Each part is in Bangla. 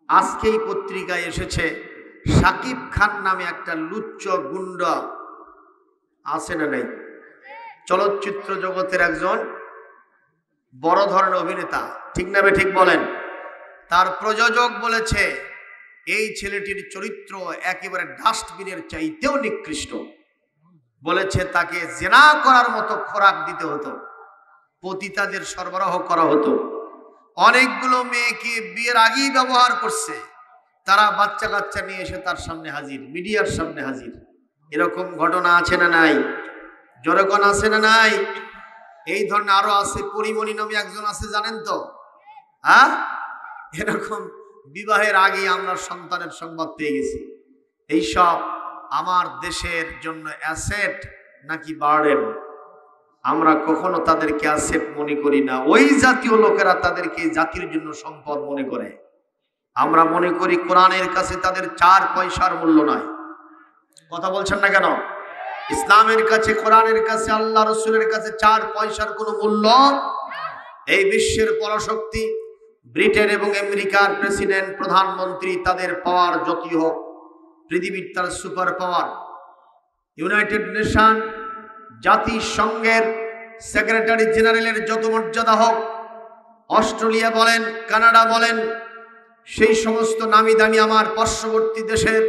আজকেই পত্রিকায় এসেছে সাকিব খান নামে একটা লুচ্চ গুন্ডা আছে না নাই, চলচ্চিত্র জগতের একজন বড় ধরনের অভিনেতা, ঠিক না ঠিক বলেন? তার প্রযোজক বলেছে এই ছেলেটির চরিত্র একেবারে ডাস্টবিনের চাইতেও নিকৃষ্ট। বলেছে তাকে জেনা করার মতো খোরাক দিতে হতো, পতিতাদের সরবরাহ করা হতো। অনেকগুলো মেয়েকে বিয়ের আগেই ব্যবহার করছে, তারা বাচ্চা কাচ্চা নিয়ে এসে তার সামনে হাজির, মিডিয়ার সামনে হাজির। এরকম ঘটনা আছে না নাই? জনগণ আছে না নাই? এই ধরনের আরো আছে। পরিমণি নামে একজন আছে, জানেন তো? হ্যাঁ, এরকম বিবাহের আগে আমরা সন্তানের সংবাদ পেয়ে গেছি। এইসব আমার দেশের জন্য অ্যাসেট নাকি বার্ডেন? আমরা কখনো তাদেরকে অ্যাসেট মনে করি না। ওই জাতীয় লোকেরা তাদেরকে জাতির জন্য সম্পদ মনে করে। আমরা মনে করি কোরআনের কাছে তাদের 4 পয়সার মূল্য নাই। কথা বলছেন না কেন? ইসলামের কাছে, কোরআনের কাছে, আল্লাহ রসুলের কাছে 4 পয়সার কোনো মূল্য। এই বিশ্বের পরাশক্তি ব্রিটেন এবং আমেরিকার প্রেসিডেন্ট, প্রধানমন্ত্রী, তাদের পাওয়ার যতই হোক, পৃথিবীর তার সুপার পাওয়ার। ইউনাইটেড নেশন, জাতিসংঘের সেক্রেটারি জেনারেলের যত মর্যাদা হোক, অস্ট্রেলিয়া বলেন, কানাডা বলেন, সেই সমস্ত নামি দামি আমার পার্শ্ববর্তী দেশের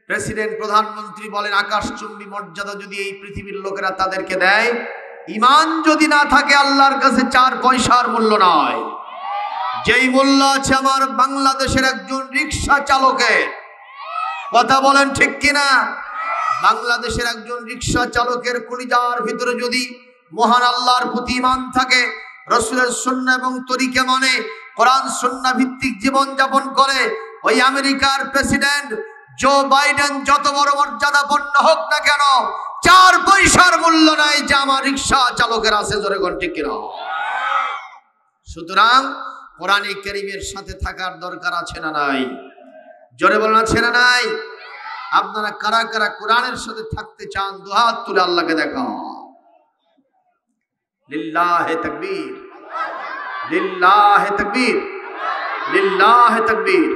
প্রেসিডেন্ট, প্রধানমন্ত্রী বলেন, আকাশচুম্বী মর্যাদা যদি এই পৃথিবীর লোকেরা তাদেরকে দেয়, ঈমান যদি না থাকে আল্লাহর কাছে 4 পয়সার মূল্য নয়। যেই মূল্য আছে আমার বাংলাদেশের একজন রিক্সা চালকের। কথা বলেন ঠিক কিনা? বাংলাদেশের একজন রিক্সা চালকের কলিজার ভিতরে যদি মহান আল্লাহর প্রতি ঈমান থাকে, রাসূলের সুন্নাহ এবং তরিকা মানে কোরআন সুন্নাহ ভিত্তিক জীবন যাপন করে, ওই আমেরিকার প্রেসিডেন্ট জো বাইডেন যত বড় মর্যাদাপূর্ণ হোক না কেন, 4 পয়সার মূল্য নাই যে আমার রিক্সা চালকের আছে। জোরে কোন ঠিক কিনা? সুতরাং কোরআনে কারীমের সাথে থাকার দরকার আছে না নাই? জোরে বলেন, আছে না নাই? আপনারা কারা কারা কোরআনের সাথে থাকতে চান? দুহাত তুলে আল্লাহকে দেখাও। লিল্লাহে তাকবীর, লিল্লাহে তাকবীর, লিল্লাহে তাকবীর।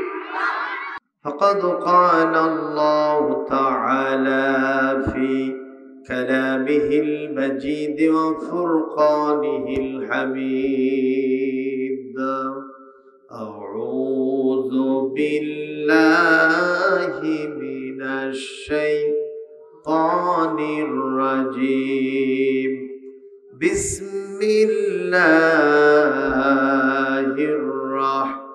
فقد قال الله تعالى في كلامه المجيد وفرقانه الحميد: أعوذ بالله من الشيطان الرجيم. بسم الله الرحمن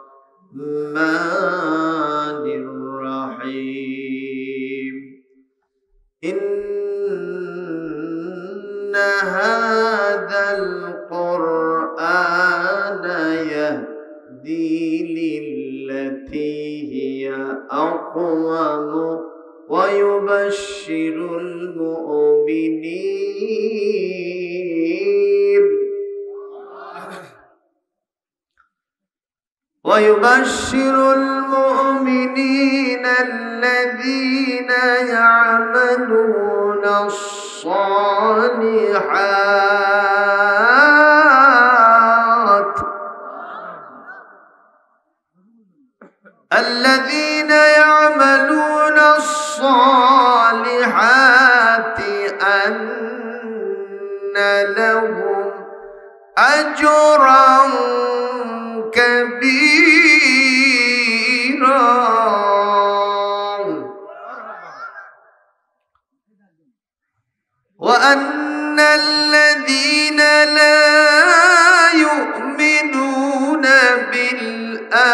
الرحيم. إن هذا القرآن يهدي للتي هي أقوم ويبشر المؤمنين الذين يعملون الصالحات أن لهم أجرا كبيرا وأن الذين لا يؤمنون بالآخرة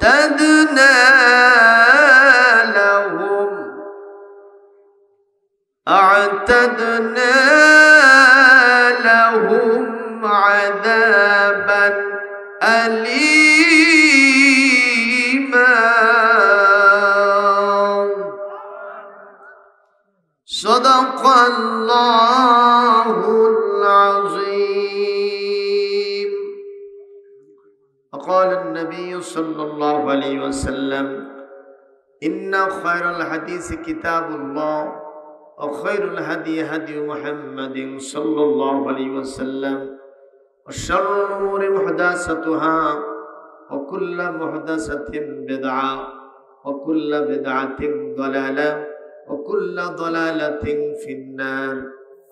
أعتدنا لهم عذابا أليما. صدق الله العظيم. وقال النبي صلى الله عليه وسلم: إن خير الحديث كتاب الله وخير الهدي هدي محمد صلى الله عليه وسلم وشر الأمور محدثاتها وكل محدثة بدعة وكل بدعة ضلالة وكل ضلالة في النار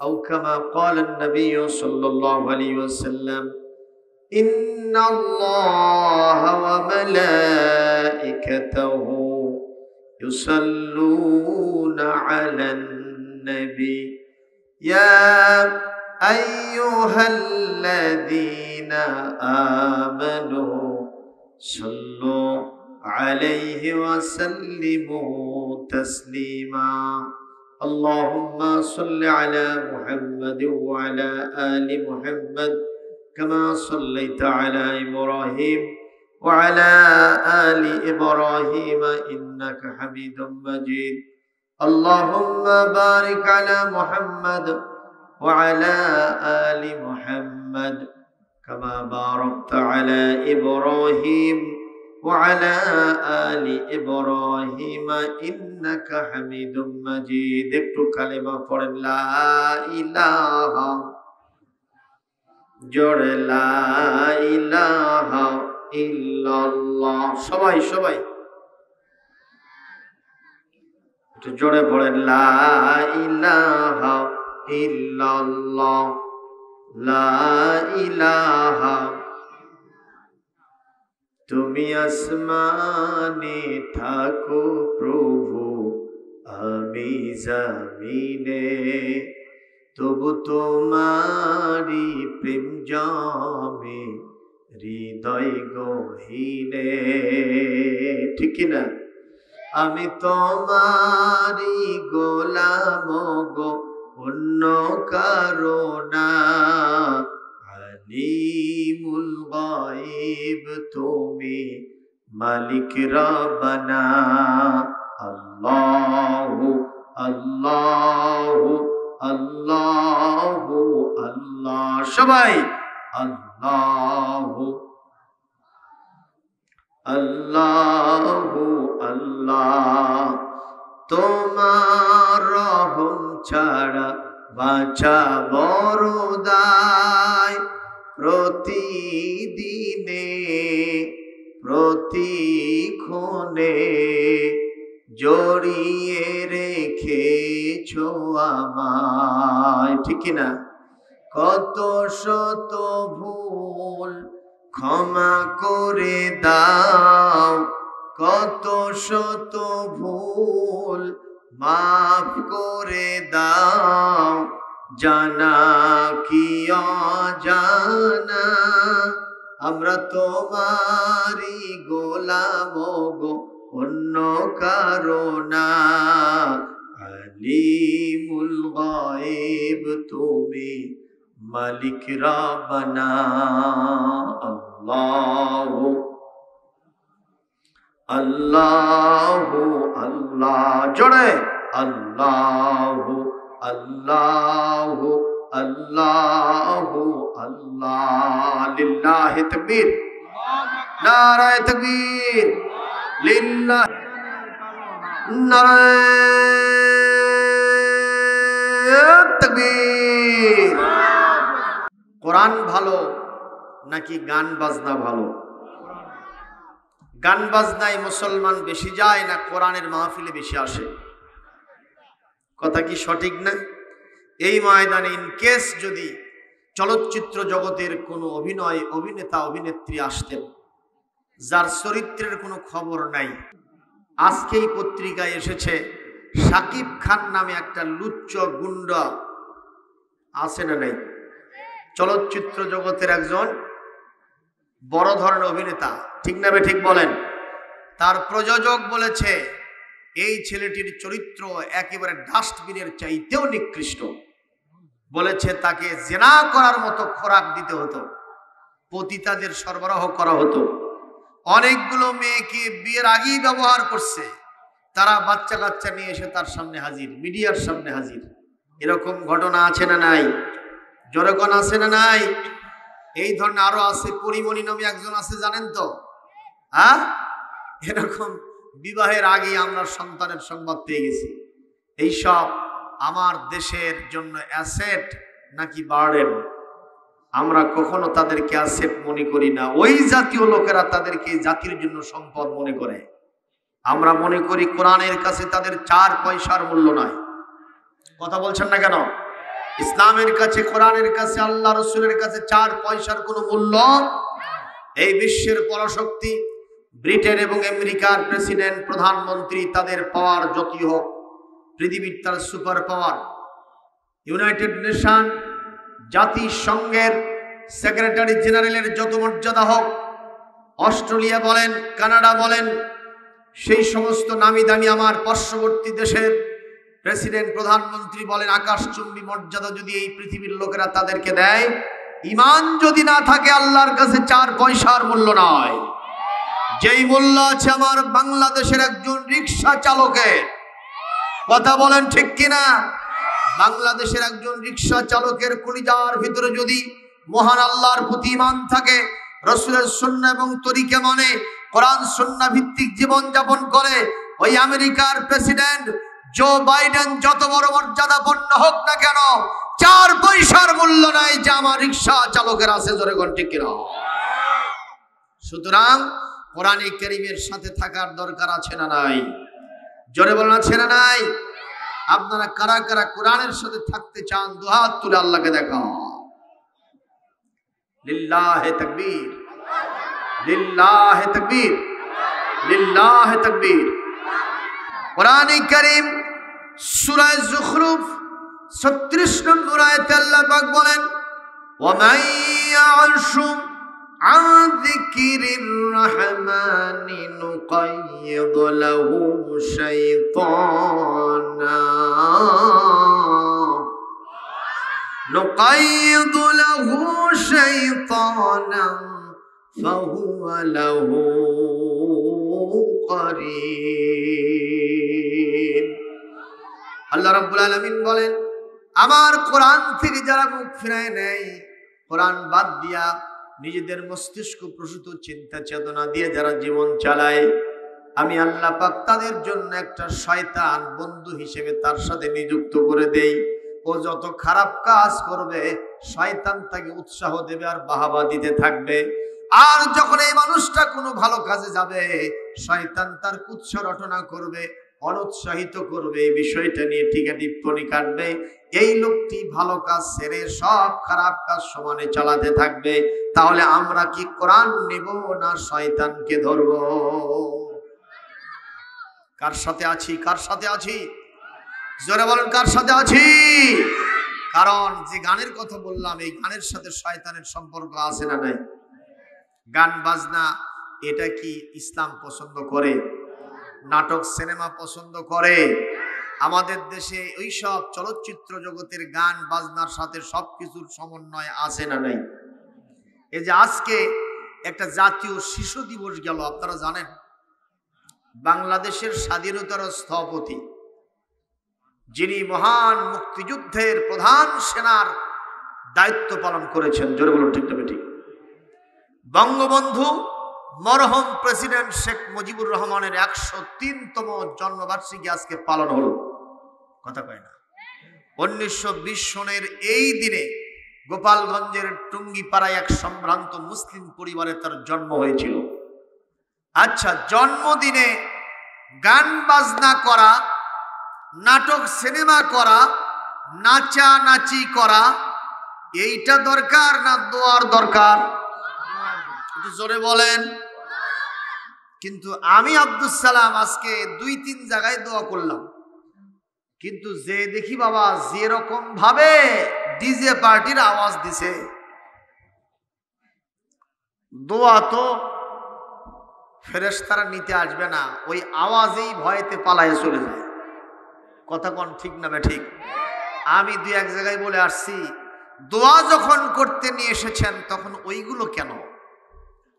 أو كما قال النبي صلى الله عليه وسلم إن الله وملائكته يصلون على النبي يا أيها الذين آمنوا صلوا عليه وسلموا تسليما اللهم صل على محمد وعلى آل محمد كما صليت على إبراهيم وعلى آل إبراهيم إنك حميد مجيد اللهم بارك على محمد وعلى آل محمد كما باركت على إبراهيم وعلى آل إبراهيم إنك حميد مجيد একটু কালেমা পড়েন লা ইলাহা জোরে লা ইলাহা ইল্লাল্লাহ সবাই সবাই একটু জোরে পড়েন লা ইলাহা ইল্লাল্লাহ লা ইলাহা তুমি আসমানে থাকো প্রভু আমি জমিনে তবু তোমারি প্রেম জমে হৃদয় গহীনে ঠিক না আমি তোমারি গোলাম গো অন্য কারো না আলিমুল গায়ব তুমি মালিক রব্বানা আল্লাহু আল্লাহু আল্লাহু আল্লাহ সবাই আল্লাহু আল্লাহু আল্লাহ তোমার রহম ছাড়া বাঁচা বড় দায় প্রতিদিনে প্রতিক্ষণে জড়িয়ে রেখেছো আমায় ঠিক না কত শত ভুল ক্ষমা করে দাও কত শত ভুল মাফ করে দাও জানা কি অজানা আমরা তোমারই গোলাম গো অন্য কারো না আলিমুল গায়ব তুমি মালিক রব্বানা আল্লাহু আল্লাহু আল্লাহ জোরে আল্লাহু আল্লাহু আল্লাহু আল্লাহ লিল্লাহি তাকবীর নারায়ে তাকবীর লিল্লাহ নারায়ে তাকবীর কোরআন ভালো নাকি গান বাজনা ভালো গান বাজনায় মুসলমান বেশি যায় না কোরআনের মাহফিলে বেশি আসে কথা কি সঠিক না এই ময়দানে ইনকেস যদি চলচ্চিত্র জগতের কোনো অভিনেতা অভিনেত্রী আসতেন যার চরিত্রের কোনো খবর নাই আজকেই পত্রিকায় এসেছে শাকিব খান নামে একটা লুচ্চ গুন্ডা আছে না নাই চলচ্চিত্র জগতের একজন বড় ধরনের অভিনেতা ঠিক না বে ঠিক বলেন তার প্রযোজক বলেছে এই ছেলেটির চরিত্র একেবারে ডাস্টবিনের চাইতেও নিকৃষ্ট বলেছে তাকে জেনা করার মতো খোরাক দিতে হতো পতিতাদের সরবরাহ করা হতো অনেকগুলো মেয়েকে বিয়ের আগেই ব্যবহার করছে তারা বাচ্চা কাচ্চা নিয়ে এসে তার সামনে হাজির মিডিয়ার সামনে হাজির এরকম ঘটনা আছে না নাই জনগণ আছে না নাই এই ধরনের আরো আছে পরিমণি নামে একজন আছে জানেন তো হ্যাঁ এরকম বিবাহের আগে আমরা সন্তানের সংবাদ পেয়ে গেছি এইসব আমার দেশের জন্য অ্যাসেট নাকি বার্ডেন আমরা কখনো তাদেরকে আসেট মনে করি না। ওই জাতীয় লোকেরা তাদেরকে জাতির জন্য সম্পদ মনে করে। আমরা মনে করি কোরআনের কাছে তাদের 4 পয়সার মূল্য নয়। কথা বলছেন না কেন? ইসলামের কাছে, কোরআনের কাছে, আল্লাহ রসুলের কাছে 4 পয়সার কোনো মূল্য। এই বিশ্বের পরাশক্তি ব্রিটেন এবং আমেরিকার প্রেসিডেন্ট, প্রধানমন্ত্রী, তাদের পাওয়ার যতই হোক, পৃথিবীর তার সুপার পাওয়ার, ইউনাইটেড নেশন, জাতিসংঘের সেক্রেটারি জেনারেলের যত মর্যাদা হোক, অস্ট্রেলিয়া বলেন, কানাডা বলেন, সেই সমস্ত নামি দামি আমার পার্শ্ববর্তী দেশের প্রেসিডেন্ট, প্রধানমন্ত্রী বলেন, আকাশচুম্বী মর্যাদা যদি এই পৃথিবীর লোকেরা তাদেরকে দেয়, ঈমান যদি না থাকে আল্লাহর কাছে 4 পয়সার মূল্য নয়। যেই মূল্য আছে আমার বাংলাদেশের একজন রিকশা চালকের। কথা বলেন ঠিক কিনা? বাংলাদেশের একজন রিকশা চালকের কলিজার ভিতরে যদি মহান আল্লাহর প্রতি ঈমান থাকে, রাসূলের সুন্নাহ এবং তরিকা মানে কোরআন সুন্নাহ ভিত্তিক জীবন যাপন করে, ওই আমেরিকার প্রেসিডেন্ট জো বাইডেন যত বড় মর্যাদাপন্ন হোক না কেন, 4 পয়সার মূল্য নাই যে আমার রিকশা চালকের আছে। জোরে কোন ঠিক কিনা? সুতরাং কোরআনে কারীমের সাথে থাকার দরকার আছে না নাই? জোরে বলেন আছে না নাই? আপনারা কারা কারা কোরআনের সাথে থাকতে চান দুহাত তুলে আল্লাহকে দেখাও। লিল্লাহে তাকবীর, লিল্লাহে তাকবীর, লিল্লাহে তাকবীর। কোরআনে কারীম সূরা যুখরুফ 36 নম্বর আয়াতে আল্লাহ পাক বলেন, ওয়া মান ইয়া'শু আন যিকিরির রাহমানি নুকাইয়িদ লাহু শাইতানা ফাহুয়া লাহু করিন। আল্লাহ রাব্বুল আলামিন বলেন, আমার কোরআন থেকে যারা মুখ ফিরায় নেয়, কোরআন বাদ দিয়া নিজেদের মস্তিষ্ক প্রসূত চিন্তা চেতনা দিয়ে যারা জীবন চালায়, আমি আল্লাহ পাক তাদের জন্য একটা শয়তান বন্ধু হিসেবে তার সাথে নিযুক্ত করে দেই। ও যত খারাপ কাজ করবে শয়তান তাকে উৎসাহ দেবে আর বাহাবা দিতে থাকবে। আর যখন এই মানুষটা কোনো ভালো কাজে যাবে, শয়তান তার কুৎসা রটনা করবে, অনুৎসাহিত করবে, এই বিষয়টা নিয়ে টিকা টিপ্পনি কাটবে। এই লোকটি ভালো কাজ ছেড়ে সব খারাপ কাজ সমানে চালাতে থাকবে। তাহলে আমরা কি কোরআন নেব না শয়তানকে ধরব? কার সাথে আছি? কার সাথে আছি? জোরে বলেন, কার সাথে আছি? কারণ যে গানের কথা বললাম, এই গানের সাথে শয়তানের সম্পর্ক আছে না নাই? গান বাজনা এটা কি ইসলাম পছন্দ করে? নাটক সিনেমা পছন্দ করে? আমাদের দেশে ওইসব চলচ্চিত্র জগতের গান বাজনার সাথে সবকিছুর সমন্বয় আছে না নাই? এই যে আজকে একটা জাতীয় শিশু দিবস গেল, আপনারা জানেন বাংলাদেশের স্বাধীনতার স্থপতি, যিনি মহান মুক্তিযুদ্ধের প্রধান সেনার দায়িত্ব পালন করেছেন, জোরে বলুন ঠিক তবে ঠিক, বঙ্গবন্ধু মরহুম প্রেসিডেন্ট শেখ মুজিবুর রহমানের 103তম জন্মবার্ষিকী আজকে পালন হলো। কথা কয় না? 1920 সনের এই দিনে গোপালগঞ্জের টুঙ্গিপাড়ায় এক সম্ভ্রান্ত মুসলিম পরিবারে তার জন্ম হয়েছিল। আচ্ছা, জন্মদিনে গান বাজনা করা, নাটক সিনেমা করা, নাচানাচি করা, এইটা দরকার না দোয়ার দরকার? একটু জোরে বলেন। কিন্তু আমি আব্দুল সালাম আজকে 2-3 জায়গায় দোয়া করলাম, কিন্তু যে দেখি বাবা যেরকম ভাবে ডিজে পার্টির আওয়াজ দিছে, দোয়া তো ফেরেশতারা নিতে আসবে না, ওই আওয়াজেই ভয়েতে পালায়ে চলে যায়। কথা কোন ঠিক না বে ঠিক? আমি 2-1 জায়গায় বলে আসছি, দোয়া যখন করতে নিয়ে এসেছেন তখন ওইগুলো কেন?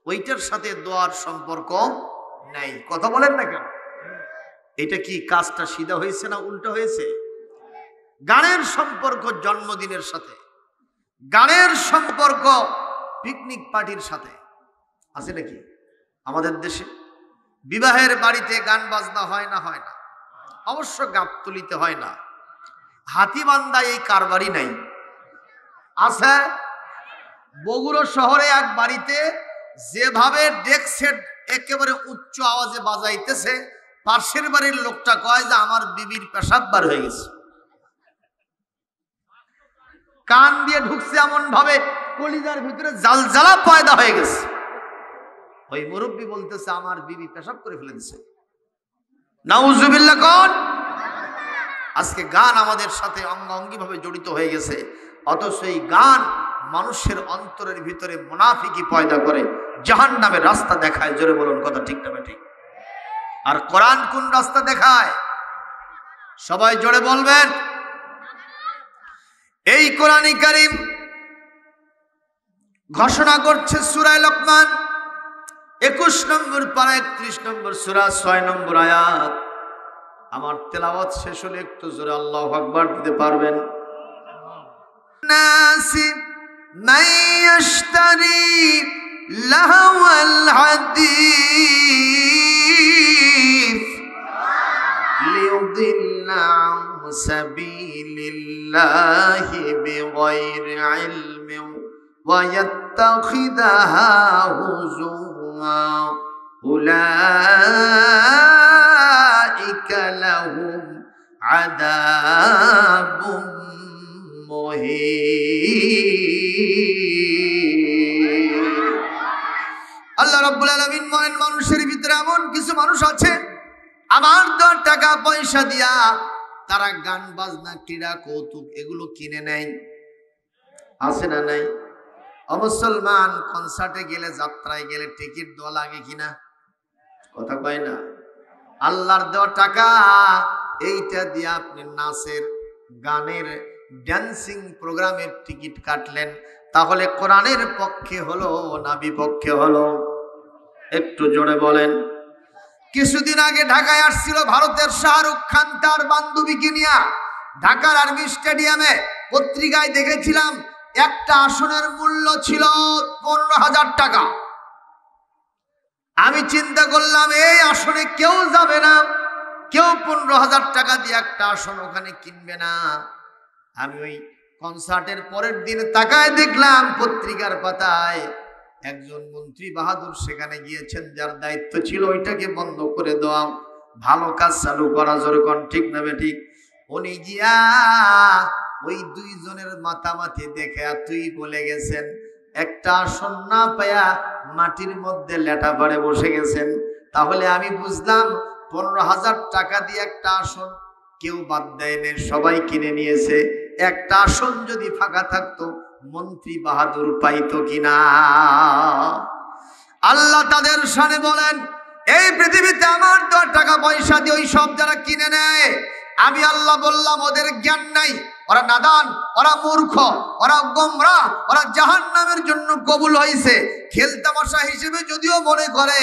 ওইটার সাথে দোয়ার সম্পর্ক নাই। কথা বলেন না কেন? এটা কি কাজটা সিধা হয়েছে না উল্টো হয়েছে? গানের সম্পর্ক জন্মদিনের সাথে, গানের সম্পর্ক পিকনিক পার্টির সাথে আছে নাকি? আমাদের দেশে বিবাহের বাড়িতে গান বাজনা হয় না? হয় না? অবশ্য গাবতলিতে হয় না, হাতিবান্ধায় এই কারবারই নাই। আছে? বগুড়া শহরে এক বাড়িতে যেভাবে ডেক সেট একেবারে উচ্চ আওয়াজে বাজাইতেছে, পাশের বাড়ির লোকটা কয় যে আমার বিবির পেশাব বার হয়ে গেছে। কান দিয়ে ঢুকছে এমন ভাবে কলিজার ভিতরে জালজালা পয়দা হয়ে গেছে। ওই মুরব্বী বলতেছে আমার বিবি পেশাব করে ফেলে দিছে। নাউজুবিল্লাহ কোন। আজকে গান আমাদের সাথে অঙ্গাঙ্গি ভাবে জড়িত হয়ে গেছে, অথচ এই গান মানুষের অন্তরের ভিতরে মুনাফিকি পয়দা করে, জাহান্নামের রাস্তা দেখায়। জোরে বলুন কথা ঠিক না ঠিক? আর কোরআন কোন রাস্তা দেখায়? সবাই জোরে বলবেন। এই কোরআনে কারীম ঘোষণা করছে সূরা লোকমান 21 নম্বর পারা 31 নম্বর সূরা 6 নম্বর আয়াত। আমার তেলাওয়াত শেষ হলে একটু জোরে আল্লাহু আকবার দিতে পারবেন? নাসি মাইয়াশতারি লাহওয়াল হাদিস লিউদিল্লা আন সাবিলিল্লাহি বিগাইরি ইলমিন ওয়া ইয়াত্তাখিদাহা হুজুওয়া উলাইকা লাহুম আযাবুম মুহিন। আল্লাহ রাব্বুল আলামিন বলেন, মানুষের ভিতরে এমন কিছু মানুষ আছে আমার দেওয়া টাকা পয়সা দিয়া তারা গান বাজনা ক্রীড়া কৌতুক এগুলো কিনে নেয়। আছে না নাই? মুসলমান কনসার্টে গেলে, যাত্রায় গেলে টিকিট দেওয়া লাগে কিনা? কথা কয় না? আল্লাহর দেওয়া টাকা এইটা দিয়ে আপনি নাচের, গানের, ড্যান্সিং প্রোগ্রামের টিকিট কাটলেন, তাহলে কোরআনের পক্ষে হলো না বিপক্ষে হলো? একটু জোরে বলেন। কিছুদিন আগে ঢাকায় আসছিল ভারতের শাহরুখ খান তার বান্ধবীকে নিয়ে। ঢাকার আর্মি স্টেডিয়ামে পত্রিকায় দেখেছিলাম একটা আসনের মূল্য ছিল 15,000 টাকা। আমি চিন্তা করলাম এই আসনে কেউ যাবে না, কেউ 15,000 টাকা দিয়ে একটা আসন ওখানে কিনবে না। আমি ওই কনসার্টের পরের দিন তাকায় দেখলাম পত্রিকার পাতায় একজন মন্ত্রী বাহাদুর সেখানে গিয়েছেন, যার দায়িত্ব ছিল ওইটাকে বন্ধ করে দেওয়া, ভালো কাজ চালু করা। যেরকম ঠিক না ঠিক? উনি গিয়া ওই দুইজনের মাতামাতি দেখে তুই বলে গেছেন, একটা আসন না পায়া মাটির মধ্যে লেটা পাড়ে বসে গেছেন। তাহলে আমি বুঝলাম 15,000 টাকা দিয়ে একটা আসন কেউ বাদ দেয়নি, সবাই কিনে নিয়েছে। একটা আসন যদি ফাঁকা থাকতো মন্ত্রী বাহাদুর পাইতো কিনা? আল্লাহ তাদের শানে বলেন, এই পৃথিবীতে আমার তো টাকা পয়সা দিয়ে ওই সব যারা কিনে নেয়, আমি আল্লাহ বললাম ওদের জ্ঞান নাই, ওরা নাদান, ওরা মূর্খ, ওরা গোমরা, ওরা জাহান্নামের জন্য কবুল হয়েছে। খেলতামাশা হিসেবে যদিও মনে করে,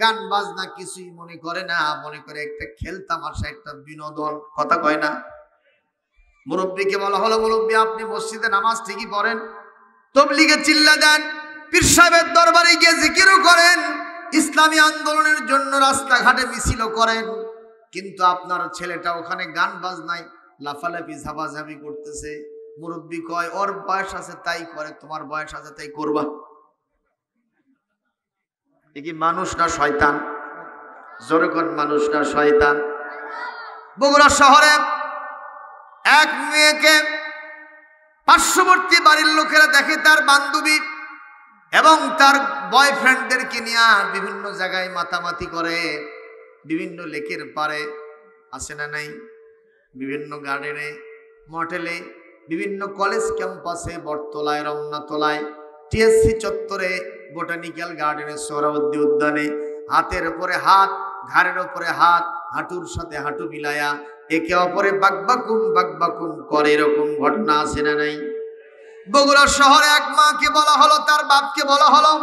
গান বাজনা কিছুই মনে করে না, মনে করে একটা খেলতামাশা, একটা বিনোদন। কথা কয় না? মুরব্বীকে বলা হলো, মুরব্বী আপনি মসজিদে নামাজ ঠিকই পড়েন, তবলিগে চিল্লা দেন, পীর সাহেবের দরবারে গিয়ে জিকিরও করেন, ইসলামী আন্দোলনের জন্য রাস্তাঘাটে মিছিলও করেন, কিন্তু আপনার ছেলেটা ওখানে গান বাজনায় লাফালাফি ঝাপাঝাপি করতেছে। মুরব্বী কয় ওর বয়স আছে তাই করে, তোমার বয়স আছে তাই করবা? এ কি মানুষ না শয়তান? জোরে কোন মানুষ না শয়তান? বগুড়া শহরে এক মেয়েকে পার্শ্ববর্তী বাড়ির লোকেরা দেখে তার বান্ধবী এবং তার বয়ফ্রেন্ডদেরকে নিয়ে বিভিন্ন জায়গায় মাতামাতি করে, বিভিন্ন লেকের পারে, আছে না নাই, বিভিন্ন গার্ডেনে, মটেলে, বিভিন্ন কলেজ ক্যাম্পাসে, বটতলায়, রমনাতলায়, টিএসসি চত্বরে, বোটানিক্যাল গার্ডেনে, সোহরাওয়ার্দী উদ্যানে, হাতের উপরে হাত, ঘাড়ের উপরে হাত, হাঁটুর সাথে হাঁটু মিলায়া একে অপরে বাকবাকুম করে। এরকম ঘটনা আছে না নাই? বগুড়া শহরে এক মাকে বলা হলো, তার বাপকে বলা হলো,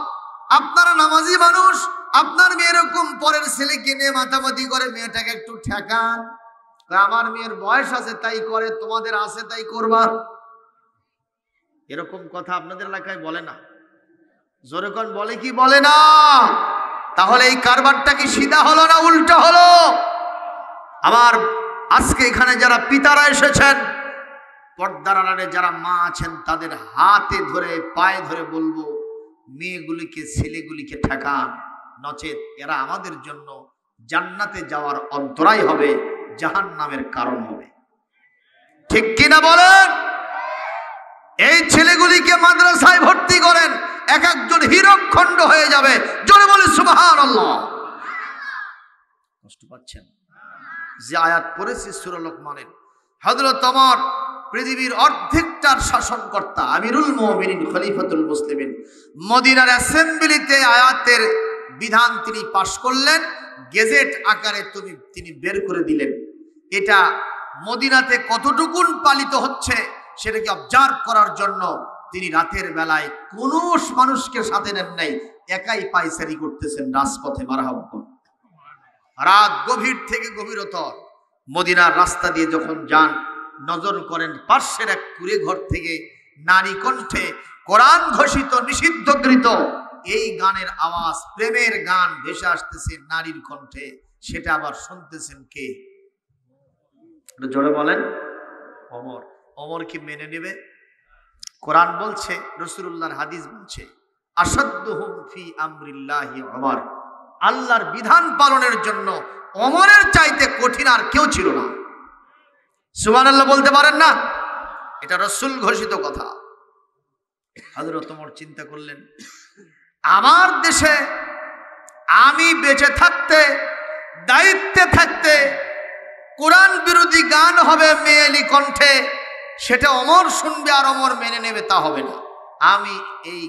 আপনারা নামাজি মানুষ, আপনার মেয়ে এরকম পরের ছেলেকে নিয়ে মাতামাতি করে, মেয়েটাকে একটু ঠেকান। আমার মেয়ের বয়স আছে তাই করে, তোমাদের আছে তাই করবা। এরকম কথা আপনাদের এলাকায় বলে না? জোরে কোন বলে কি বলে না? তাহলে এই কারবারটা কি সিধা হলো না উল্টা হলো? আমার আজকে এখানে যারা পিতারা এসেছেন, পর্দার আড়ালে যারা মা আছেন তাদের হাতে ধরে পায়ে ধরে বলবো, মেয়েগুলিকে ছেলেগুলিকে ঠেকান, নচেত এরা আমাদের জন্য জান্নাতে যাওয়ার অন্তরায় হবে, জাহান্নামের কারণ হবে। ঠিক কিনা বলেন? এই ছেলেগুলিকে মাদ্রাসায় ভর্তি করেন, এক একজন হীরকখণ্ড হয়ে যাবে। জোরে বলে সুবহানাল্লাহ। কষ্ট পাচ্ছেন? যে আয়াত পড়েছি সূরা লোকমানের, হযরত ওমর পৃথিবীর অর্ধেকটার শাসনকর্তা, আমিরুল মুমিনিন, খলিফাতুল মুসলিমিন, মদিনার অ্যাসেম্বলিতে আয়াতের বিধান তিনি পাশ করলেন, গেজেট আকারে তিনি বের করে দিলেন। এটা মদিনাতে কতটুকুন পালিত হচ্ছে সেটাকে অবজার্ভ করার জন্য তিনি রাতের বেলায় কোনো মানুষকে সাথে নেন নাই, একাই পায়চারি করতেছেন রাজপথে। মারহাবা। রাত গভীর থেকে গভীরতর মদিনার রাস্তা দিয়ে যখন যান, নজর করেন পার্শ্বের এক কুড়ে ঘর থেকে নারী কণ্ঠে কোরআন ঘোষিত নিষিদ্ধকৃত এই গানের আওয়াজ, প্রেমের গান ভেসে আসতেছে নারীর কণ্ঠে। সেটা আবার শুনতেছেন কে? জোরে বলেন। ওমর। ওমর কি মেনে নেবে? কোরআন বলছে, রাসূলুল্লাহর হাদিস বলছে, আসাদ্দুহুম ফি আমরিল্লাহি ওমর, আল্লাহর বিধান পালনের জন্য ওমরের চাইতে কঠিন আর কেউ ছিল না। সুবহানাল্লাহ বলতে পারেন না? এটা রাসূল ঘোষিত কথা। হযরত ওমর চিন্তা করলেন, আমার দেশে আমি বেঁচে থাকতে, দায়িত্বে থাকতে কোরআন বিরোধী গান হবে মেয়েলি কণ্ঠে, সেটা ওমর শুনবে আর ওমর মেনে নেবে, তা হবে না। আমি এই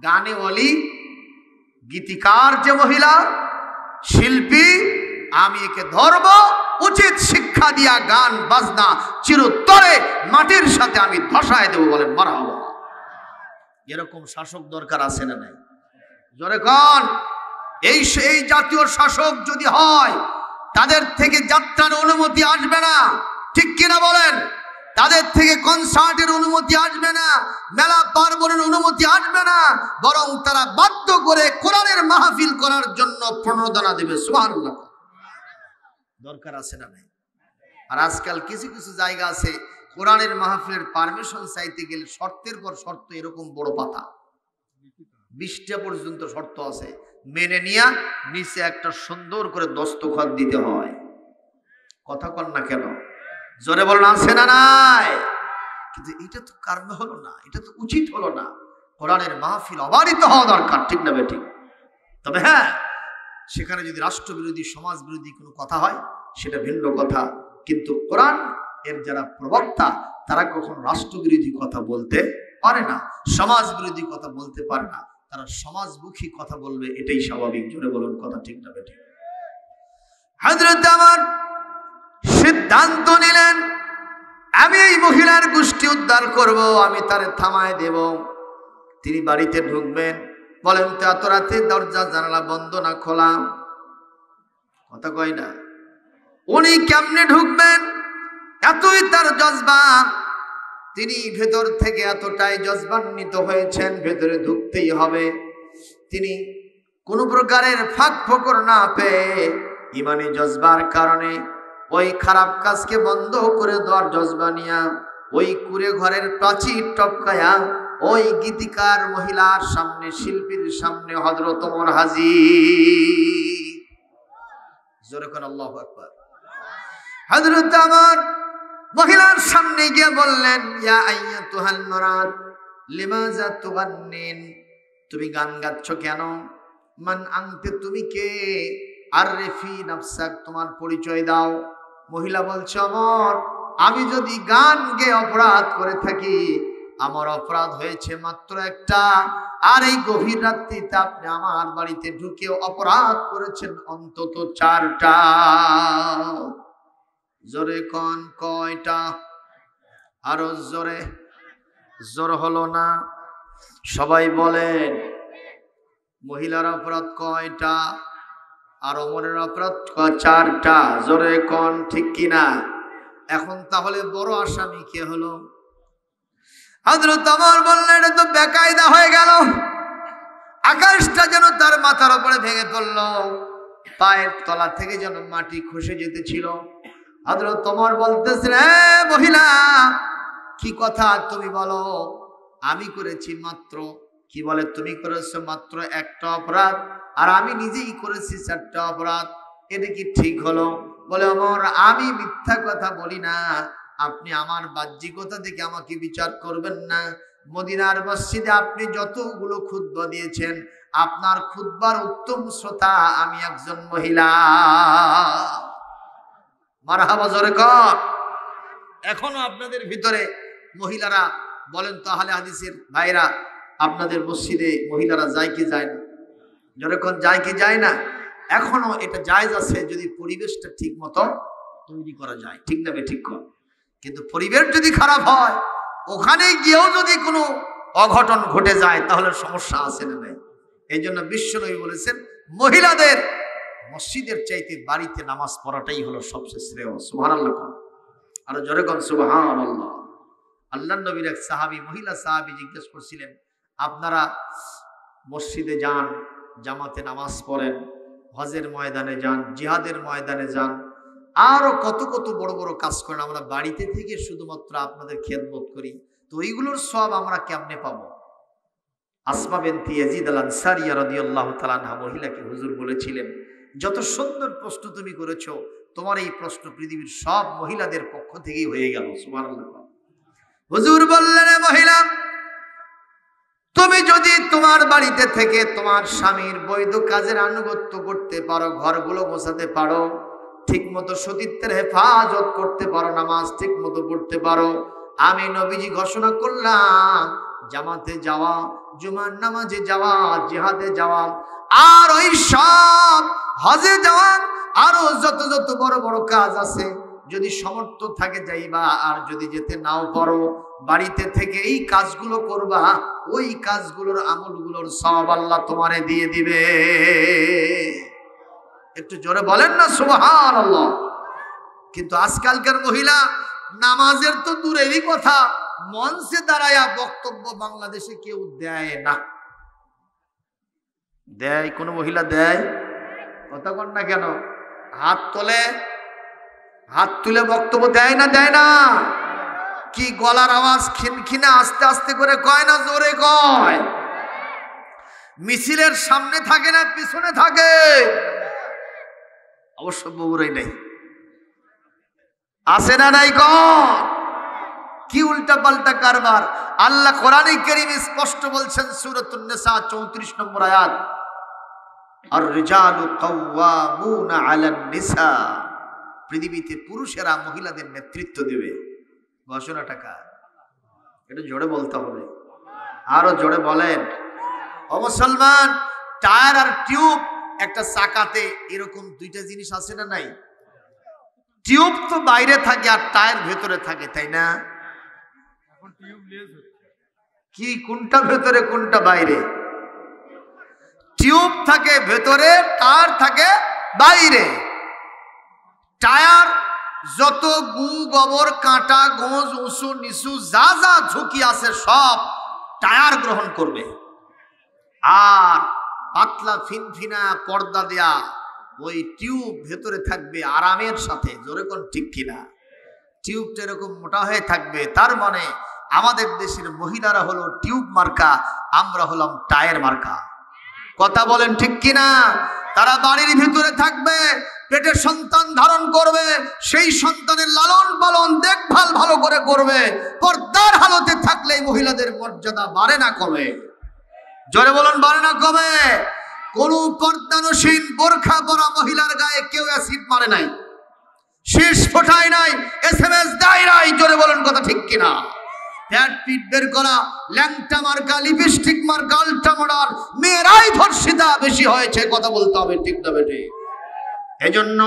গানে ওলি গীতিকার যে মহিলা শিল্পী, আমি একে ধরব, উচিত শিক্ষা দিয়া গান বাজনা চিরতরে মাটির সাথে আমি ধসায় দেব। বলেন মারহাবা। এরকম শাসক দরকার আছে না নাই? জোরে কোন? এই জাতীয় শাসক যদি হয়, তাদের থেকে যাত্রার অনুমতি আসবে না। ঠিক কিনা বলেন? তাদের থেকে কনসার্টের অনুমতি আসবে না, মেলা পার্বণের অনুমতি আসবে না, বরং তারা বাধ্য করে কোরআনের মাহফিল করার জন্য প্রণোদনা দেবে। সুবহানাল্লাহ। দরকার আছে না নাই? আর আজকাল কিছু কিছু জায়গা আছে, কোরআনের মাহফিলের পারমিশন চাইতে গেলে শর্তের পর শর্ত, এরকম বড় পাতা 20টা পর্যন্ত শর্ত আছে, মেনে নিয়ে নিচে একটা সুন্দর করে দস্তখত দিতে হয়। কথা কন না কেন? জোরে বলেন আছে না নাই? কিন্তু এটা তো কারণ হলো না, এটা তো উচিত হলো না। কোরআনের মাহফিল অবারিত হওয়া দরকার, ঠিক না বেঠিক? তবে হ্যাঁ, সেখানে যদি রাষ্ট্রবিরোধী সমাজ বিরোধী কোনো কথা হয় সেটা ভিন্ন কথা, কিন্তু কোরআন এর যারা প্রবক্তা তারা কখনো রাষ্ট্রবিরোধী কথা বলতে পারে না, সমাজ বিরোধী কথা বলতে পারে না, তারা সমাজমুখী কথা বলবে, এটাই স্বাভাবিক। জোরে বলুন কথা ঠিক না বেঠিক? হযরত আমার সিদ্ধান্ত নিলেন, আমি এই মহিলার গোষ্ঠী উদ্ধার করব, আমি তারে থামায় দেব। তিনি বাড়িতে ঢুকবেন, বলেন তো এত রাতে দরজা জানালা বন্ধ না খোলা? কথা কয় না? উনি কেমনে ঢুকবেন? এতই তার জজবা, তিনি ভেতর থেকে এতটাই জজবান্বিত হয়েছেন, ভেতরে ঢুকতেই হবে। তিনি কোনো প্রকারের ফাঁক ফোকর না পেয়ে ইমানি জজবার কারণে ওই খারাপ কাজকে বন্ধ করে দেওয়ার জজবা নিয়া ওই কুড়ে ঘরের প্রাচীর টপকায়া ওই গীতিকার মহিলার সামনে, শিল্পীর সামনে হযরত ওমর হাজির। জোরে কোন আল্লাহু আকবার। হযরত ওমর মহিলার সামনে গিয়ে বললেন, ইয়া আইয়াতুহাল মারাত লিমাযা তুগান্নিন, তুমি গান গাচ্ছ কেন? মান আনতে, তুমি কে? আররিফি নাফসাক, তোমার পরিচয় দাও। মহিলা বলছে, ওমর, আমি যদি গান গেয়ে অপরাধ করে থাকি, আমার অপরাধ হয়েছে মাত্র একটা, আর এই গভীর রাত্রিতে আপনি আমার বাড়িতে ঢুকে অপরাধ করেছেন অন্তত 4টা। জোরে কোন কয়টা? আরো জোরে। জোর হলো না? সবাই বলেন। মহিলার অপরাধ কয়টা আর ওমরের অপরাধ 4টা? জোরে কোন ঠিক কিনা? এখন তাহলে বড় আসামি কে হলো? হযরত ওমর বললেন, এটা তো বেকায়দা হয়ে গেল। আকাশটা যেন তার মাথার উপরে ভেঙে পড়ল, পায়ের তলা থেকে যেন মাটি খসে যেতেছিল। হযরত ওমর বলতেছেন, হে মহিলা, কি কথা তুমি বলো? আমি করেছি মাত্র, কি বলে, তুমি করেছো মাত্র একটা অপরাধ আর আমি নিজেই করেছি 4টা অপরাধ, এটা কি ঠিক হলো? বলে ওমর, আমি মিথ্যা কথা বলি না, আপনি আমার বাহ্যিকতা দেখে আমাকে বিচার করবেন না। মদিনার মসজিদে আপনি যতগুলো খুতবা দিয়েছেন, আপনার খুতবার উত্তম শ্রোতা আমি একজন মহিলা। মারহাবা, জোরে কর। এখনো আপনাদের ভিতরে মহিলারা বলেন তো, আহলে হাদিসের ভাইরা, আপনাদের মসজিদে মহিলারা যায় কি যায় না? যখন যায় কি যায় না? এখনো এটা জায়েজ আছে যদি পরিবেশটা ঠিক মতো তৈরি করা যায়, ঠিক না? ঠিক কর। কিন্তু পরিবেশ যদি খারাপ হয়, ওখানে গিয়েও যদি কোনো অঘটন ঘটে যায়, তাহলে সমস্যা আছে না নাই? এই জন্য বিশ্বনবী বলেছেন, মহিলাদের মসজিদের চাইতে বাড়িতে নামাজ পড়াটাই হলো সবচেয়ে শ্রেয়। সুবহানাল্লাহ। আর জোরে কোন সুবহানাল্লাহ। আল্লাহর নবীর এক সাহাবী, মহিলা সাহাবী জিজ্ঞেস করছিলেন, আপনারা মসজিদে যান, জামাতে নামাজ পড়েন, হজের ময়দানে যান, জিহাদের ময়দানে যান, আরো কত কত বড় বড় কাজ করেন, আমরা বাড়িতে থেকে শুধুমাত্র আপনাদের খেদমত করি, তো এইগুলোর সব আমরা কেমনে পাবো? আসমা বিনতি ইয়াজিদ আল আনসারিয়া রাদিয়াল্লাহু তাআলা আনহা মহিলাকে হুজুর বলেছিলেন, যত সুন্দর প্রশ্ন তুমি করেছো, তোমার এই প্রশ্ন পৃথিবীর সব মহিলাদের পক্ষ থেকেই হয়ে গেল। সুবহানাল্লাহ। হুজুর বললেন, মহিলা, তুমি যদি তোমার বাড়িতে থেকে তোমার স্বামীর বৈধ কাজের আনুগত্য করতে পারো, ঘরগুলো গোছাতে পারো, ঠিক মতো সতীত্বের হেফাজত করতে পারো, নামাজ ঠিক মতো পড়তে পারো, আমি নবীজি ঘোষণা করলাম, জামাতে যাওয়া, জুমার নামাজে যাওয়া, জিহাদে যাওয়া, আর ওই সব হজে যাওয়া, আরো যত যত বড় বড় কাজ আছে, যদি সামর্থ্য থাকে যাইবা, আর যদি যেতে নাও পারো, বাড়িতে থেকে এই কাজগুলো করবা, ওই কাজগুলোর আমলগুলোর সওয়াব আল্লাহ তোমারে দিয়ে দিবে। একটু জোরে বলেন না সুবহানাল্লাহ। কিন্তু আজকালকার মহিলা নামাজের তো দূরেরই কথা, মঞ্চে দাঁড়ায়া বক্তব্য বাংলাদেশে কেউ দেয় না। দেয়? কোন মহিলা দেয়? কথা কন না কেন? হাত তোলে, হাত তুলে বক্তব্য দেয় না? দেয় না? কি গলার আওয়াজ খিনখিনে আস্তে আস্তে করে কয় না জোরে কয়? মিছিলের সামনে থাকে না পিছনে থাকে? অবশ্য বগুড়াই নাই, আছে না নাই? কি উল্টা পাল্টা কারবার! আল্লাহ কোরআনে কারীমে স্পষ্ট বলছেন, সূরাতুন নিসা 34 নম্বর আয়াত, আর রিজালু কাওয়ামুনা আলান নিসা, পৃথিবীতে পুরুষেরা মহিলাদের নেতৃত্ব দেবে। ঘোষণাটা কার? এটা জোরে বলতে হবে, আরো জোরে বলেন। ও মুসলমান, টায়ার আর টিউব, একটা চাকাতে এরকম দুইটা জিনিস আছে না নাই? টিউব তো বাইরে থাকে আর টায়ার ভেতরে থাকে, তাই না? কি কোনটা ভেতরে কোনটা বাইরে? টিউব থাকে ভেতরে, টায়ার থাকে বাইরে। টায়ার যত গু গোবর কাঁটা গোঁজ উঁচু নিচু যা যা ঝুঁকি আছে সব টায়ার গ্রহণ করবে, আর পাতলা ফিনফিনা পর্দা দেয়া ওই টিউব ভেতরে থাকবে আরামের সাথে। জোরে কোন ঠিক কিনা? টিউবটা এরকম মোটা হয়ে থাকবে। তার মানে আমাদের দেশের মহিলারা হলো টিউব মার্কা, আমরা হলাম টায়ার মার্কা। কথা বলেন ঠিক কিনা? তারা বাড়ির ভিতরে থাকবে, পেটে সন্তান ধারণ করবে, সেই সন্তানের লালন পালন দেখভাল ভালো করে করবে। পর্দার হালতে থাকলে মহিলাদের মর্যাদা বাড়ে না কমে? জোরে বলুন, বাড়ে না কমে? কোন পর্দানসীন বোরখা পরা মহিলার গায়ে কেউ অ্যাসিড মারে নাই, শীষ ফোটায় নাই, SMS দেয় নাই। জোরে বলুন কথা ঠিক কিনা? প্যাট পিট বের করা, ল্যাংটা মার্কা, লিপস্টিক মার্কা, আলট্রা মডার্ন মেয়েরাই ধর্ষিতা বেশি হয়েছে। কথা বলতে হবে, ঠিক না বেটে? এজন্য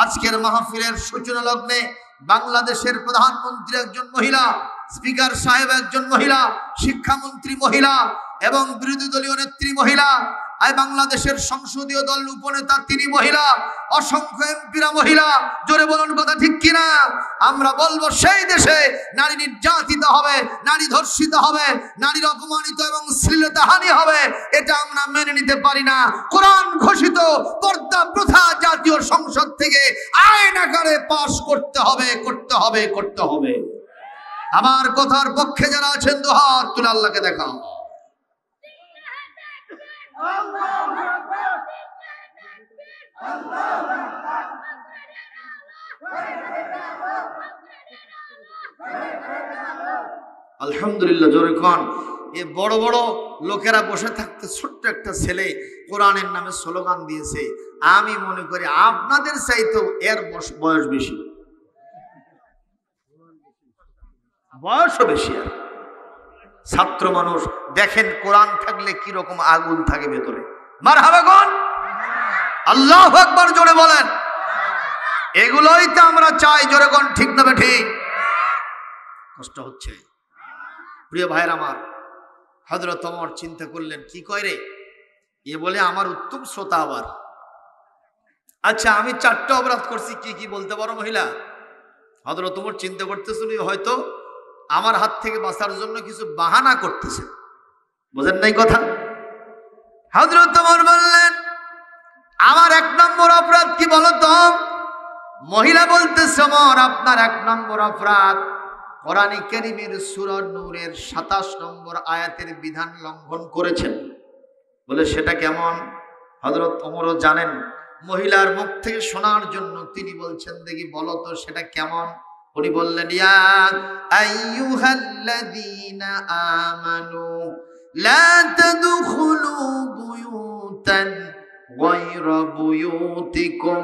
আজকের মাহফিলের সূচনা লগ্নে বাংলাদেশের প্রধানমন্ত্রী একজন মহিলা, স্পিকার সাহেব একজন মহিলা, শিক্ষামন্ত্রী মহিলা এবং বিরোধী দলীয় নেত্রী মহিলা, আর বাংলাদেশের সংসদীয় দল উপনেতা তিনি মহিলা, অসংখ্য এমপিরা মহিলা। জোরে বলুন কথা ঠিক কিনা? আমরা বলবো সেই দেশে নারী নির্যাতিত হবে, নারী ধর্ষিত হবে, নারীর অপমানিত এবং শ্লীলতাহানি হবে, এটা আমরা মেনে নিতে পারি না। কোরআন ঘোষিত পর্দা প্রথা জাতীয় সংসদ থেকে আইন আকারে পাশ করতে হবে, করতে হবে, করতে হবে। আমার কথার পক্ষে যারা আছেন দুহাত তুলে আল্লাহকে দেখাও। আলহামদুলিল্লাহ, জোরে কোন। এ বড় বড় লোকেরা বসে থাকতে ছোট্ট একটা ছেলে কোরআনের নামে স্লোগান দিয়েছে। আমি মনে করি আপনাদের চাইতেও এর বয়স বেশি, বয়সও বেশি। আর ছাত্র মানুষ দেখেন কোরআন থাকলে কি রকম আগুন থাকে ভেতরে। মারহাবা কোন, আল্লাহু আকবার জোরে বলেন। এগুলোই তো আমরা চাই, জোরে কোন, ঠিক না ঠিক? কষ্ট হচ্ছে প্রিয় ভাইয়ের আমার। হযরত ওমর চিন্তা করলেন, কি কয় রে এ বলে আমার উত্তম শ্রোতা আবার। আচ্ছা আমি 4টা অপরাধ করছি, কি কি বলতে পারো মহিলা? হযরত ওমর চিন্তা করতেছিল হয়তো আমার হাত থেকে বাঁচার জন্য কিছু বাহানা করতেছে। বুঝেন নাই কথা? হযরত ওমর বললেন, আমার 1 নম্বর অপরাধ কি বলো তো? মহিলা বলতেছে, ওমর আপনার 1 নম্বর অপরাধ কোরআন কারীমের সূরা নূরের 27 নম্বর আয়াতের বিধান লঙ্ঘন করেছেন। বলে সেটা কেমন? হযরত ওমরও জানেন মহিলার মুখ থেকে শোনার জন্য তিনি বলছেন, দেখি বলো তো সেটা কেমন। উনি বললেন, ইয়া আইয়ুহাল্লাযীনা আমানু লা তাদখুলু বুয়ুতান গায়রা বুয়ুতিকুম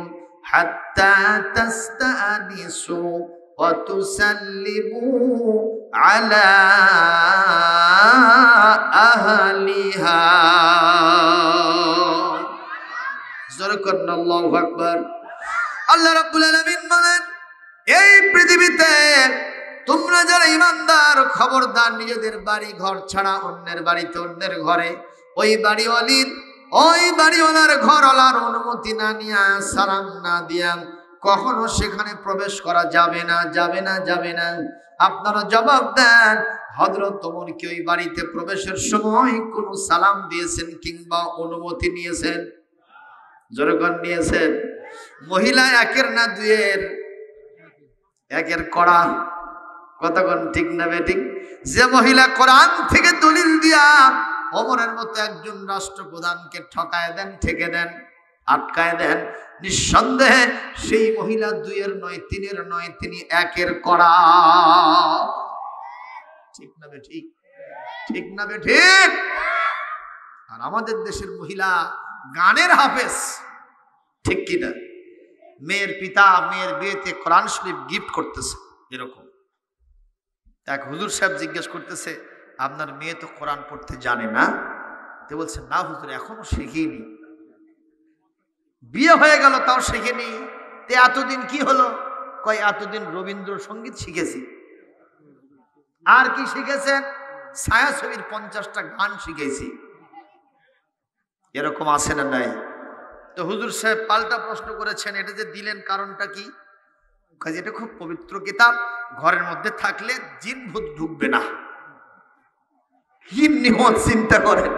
হাত্তা তাস্তানিসু ওয়া তুসাল্লিমু আলা আহলিহা। জোরে করুন আল্লাহু আকবার। আল্লাহ রাব্বুল আলামিন বলেন, এই পৃথিবীতে তোমরা যারা ঈমানদার, খবরদার নিজেদের বাড়ি ঘর ছাড়া অন্যের বাড়িতে, অন্যের ঘরে ওই বাড়িওয়ালার ঘরওয়ালার অনুমতি না নিয়া, সালাম না দিয়া কখনো সেখানে প্রবেশ করা যাবে না, যাবে না, যাবে না। আপনারা জবাব দেন, হযরত ওমর কি ওই বাড়িতে প্রবেশের সময় কোনো সালাম দিয়েছেন কিংবা অনুমতি নিয়েছেন? জোরগণ নিয়েছেন। মহিলা 1-এর না 2-এর? 1-এর কড়া। কতক্ষণ ঠিক না বেঠিক? যে মহিলা কোরআন থেকে দলিল দিয়া ওমরের মতো একজন রাষ্ট্রপ্রধানকে ঠকায় দেন, ঠেকে দেন, আটকায় দেন, নিঃসন্দেহে সেই মহিলা 2-এর নয়, 3-এর নয়, তিনি 1-এর কড়া। ঠিক না বেঠিক? ঠিক না বেঠিক? আর আমাদের দেশের মহিলা গানের হাফেজ, ঠিক কিনা? মেয়ের পিতা মেয়ের বিয়েতে কোরআন শরীফ গিফট করতেছে। এরকম এক হুজুর সাহেব জিজ্ঞেস করতেছে, আপনার মেয়ে তো কোরআন পড়তে জানে না? তো বলছে, না হুজুর এখনো শিখিনি। বিয়ে হয়ে গেল তাও শিখিনি। তে এতদিন কি হলো? কয় এতদিন রবীন্দ্রসঙ্গীত শিখেছি। আর কি শিখেছেন? ছায়াছবির 50টা গান শিখেছি। এরকম আছে না নাই? তো হুজুর সাহেব পাল্টা প্রশ্ন করেছেন, এটা যে দিলেন কারণটা কি? কাজে এটা খুব পবিত্র কিতাব, ঘরের মধ্যে থাকলে জিন ভূত ঢুকবে না। নিয়ম চিন্তা করেন,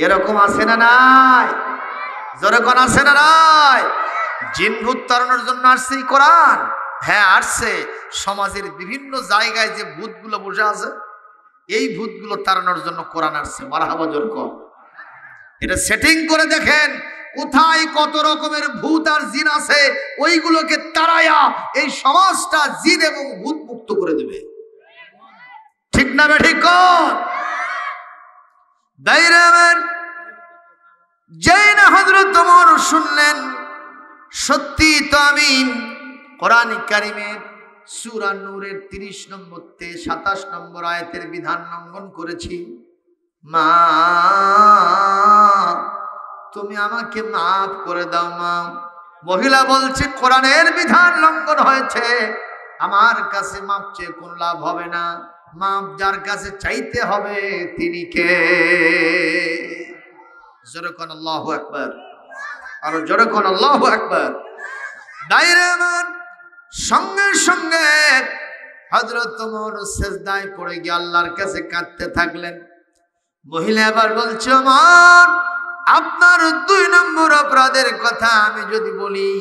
এরকম আছে না নাই? যেরকম আছে না নাই? জিন ভূত তাড়ানোর জন্য আসছে এই কোরআন। হ্যাঁ আসছে। সমাজের বিভিন্ন জায়গায় যে ভূতগুলো বসে আছে, এই ভূতগুলো তাড়ানোর জন্য কোরআন আসছে। মারহাবা জোরে কর। এটা সেটিং করে দেখেন কোথায় কত রকমের ভূত আর জিন আছে, ওইগুলোকে তাড়ায়া এই সমাজটা জিন এবং ভূত মুক্ত করে দেবে। ঠিক না বেঠিক? যেই না হযরত ওমর শুনলেন, সত্যি তো আমি কোরআন কারীমের সূরা নূরের 30 নম্বর তে 27 নম্বর আয়াতের বিধান লঙ্ঘন করেছি। মা তুমি আমাকে মাফ করে দাও মা। মহিলা বলছে, কোরআনের বিধান লঙ্ঘন হয়েছে, আমার কাছে মাপ চেয়ে কোনো লাভ হবে না। মাপ যার কাছে চাইতে হবে তিনি কে? জোরে কোন আল্লাহু আকবার। আর জোরে কোন আল্লাহু আকবার। দাইরে আমার সঙ্গে সঙ্গে হযরত ওমর সিজদায় পড়ে গিয়ে আল্লাহর কাছে কাঁদতে থাকলেন। মহিলা এবার বলছে, ওমর আপনার 2 নম্বর অপরাধের কথা আমি যদি বলি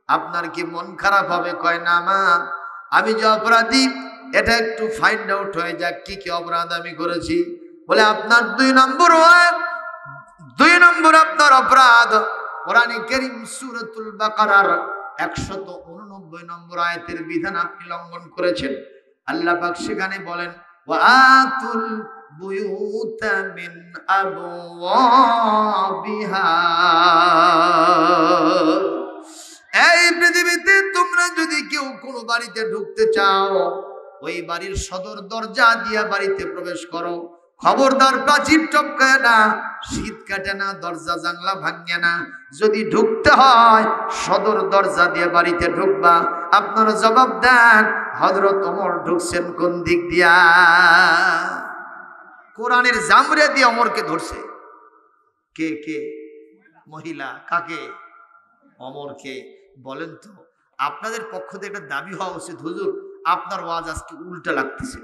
আপনার কি মন খারাপ হবে? কয় না মা, আমি যে অপরাধী এটা একটু ফাইন্ড আউট হয়ে যাক কি কি অপরাধ আমি করেছি। বলে আপনার 2 নম্বর আপনার অপরাধ কোরআনে কারীম সূরাতুল বাকারার 189 নম্বর আয়াতের বিধান আপনি লঙ্ঘন করেছেন। আল্লাহ পাক সেখানে বলেন ওয়াতুল বুয়ুতা মিন আবওয়াবিহা, এই পৃথিবীতে তোমরা যদি কেউ কোনো বাড়িতে ঢুকতে চাও ওই বাড়ির সদর দরজা দিয়া বাড়িতে প্রবেশ করো। খবরদার প্রাচীর টপকায় না, শীত কাটে না, দরজা জানলা ভাঙে না। যদি ঢুকতে হয় সদর দরজা দিয়ে বাড়িতে ঢুকবা। আপনারা জবাব দেন হযরত ওমর ঢুকছেন কোন দিক দিয়া? কোরআনের জামরে দিয়ে ওমরকে ধরছে। কে কে? মহিলা। কাকে? ওমরকে। বলেন তো আপনাদের পক্ষ থেকে একটা দাবি হওয়া উচিত, হুজুর আপনার ওয়াজ আজকে উল্টা লাগতেছে।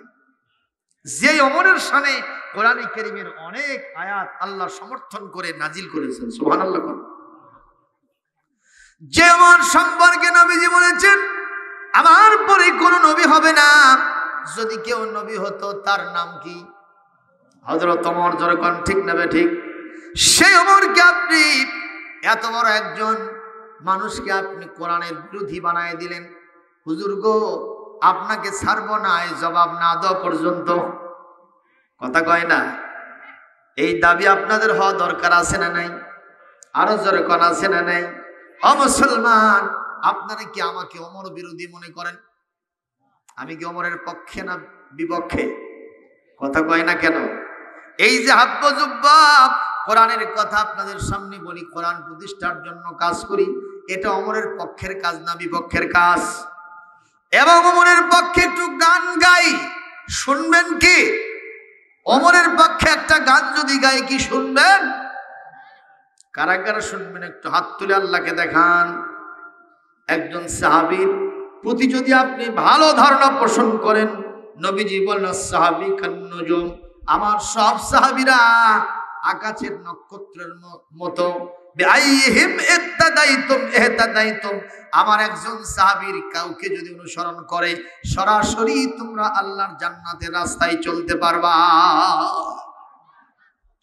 যে ওমরের শানে কোরআনে কারীমের অনেক আয়াত আল্লাহ সমর্থন করে নাজিল করেছেন, সুবহানাল্লাহ। যে ওমর সম্পর্কে নবীজি বলেছেন আমার পরে কোনো নবী হবে না, যদি কেউ নবী হতো তার নাম কি? হযরত ওমর। জোরে কোন ঠিক না ঠিক? সেই ওমরকে আপনি এত বড় একজন মানুষকে আপনি কোরআনের বিরোধী বানায় দিলেন। হুজুর গো আপনাকে ছাড়বো না এই জবাব না দেওয়া পর্যন্ত। কথা কয় না? এই দাবি আপনাদের হওয়া দরকার আছে না নাই? আরো জোরে কোন আছে না নাই? ও মুসলমান, আপনারা কি আমাকে ওমর বিরোধী মনে করেন? আমি কি ওমরের পক্ষে না বিপক্ষে? কথা কয় না কেন? এই যে হাব্ব জুব্বাব কোরআনের কথা আপনাদের সামনে বলি, কোরআন প্রতিষ্ঠার জন্য কাজ করি, এটা ওমরের পক্ষের কাজ না বিপক্ষের কাজ? এবং ওমরের পক্ষে একটু গান গাই, শুনবেন কি? ওমরের পক্ষে একটা গান যদি গাই কি শুনবেন? কারা কারা শুনবেন একটু হাত তুলে আল্লাহকে দেখান। একজন সাহাবীর প্রতি যদি আপনি ভালো ধারণা পোষণ করেন, নবীজি বলেন সাহাবী কান্নুজুম, আমার সব সাহাবীরা আকাশের নক্ষত্রের মতো। বিআইহিম ইক্তাদাইতুম ইহতাদাইতুম, আমার একজন সাহাবীর কাউকে যদি অনুসরণ করে সরাসরি তোমরা আল্লাহর জান্নাতের রাস্তায় চলতে পারবা।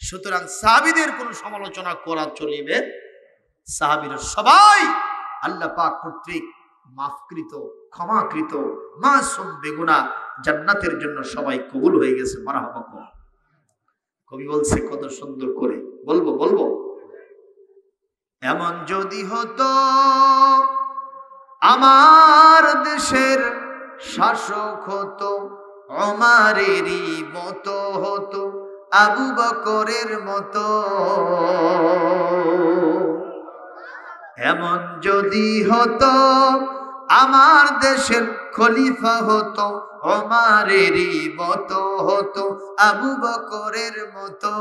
সুতরাং সাহাবীদের কোনো সমালোচনা করা চলিবে? সাহাবীরা সবাই আল্লাহ পাক কর্তৃক মাফকৃত, ক্ষমাকৃত, মাসুম, বেগুনাহ, জান্নাতের জন্য সবাই কবুল হয়ে গেছে। মারহাবা। কবি বলছে কত সুন্দর করে, বলবো এমন যদি হতো আমার দেশের শাসক হতো ওমরেরই মতো হতো আবু বকরের মতো। এমন যদি হতো আমার দেশের খলিফা হতো ওমরেরই মতো হতো আবু বকরের মতো।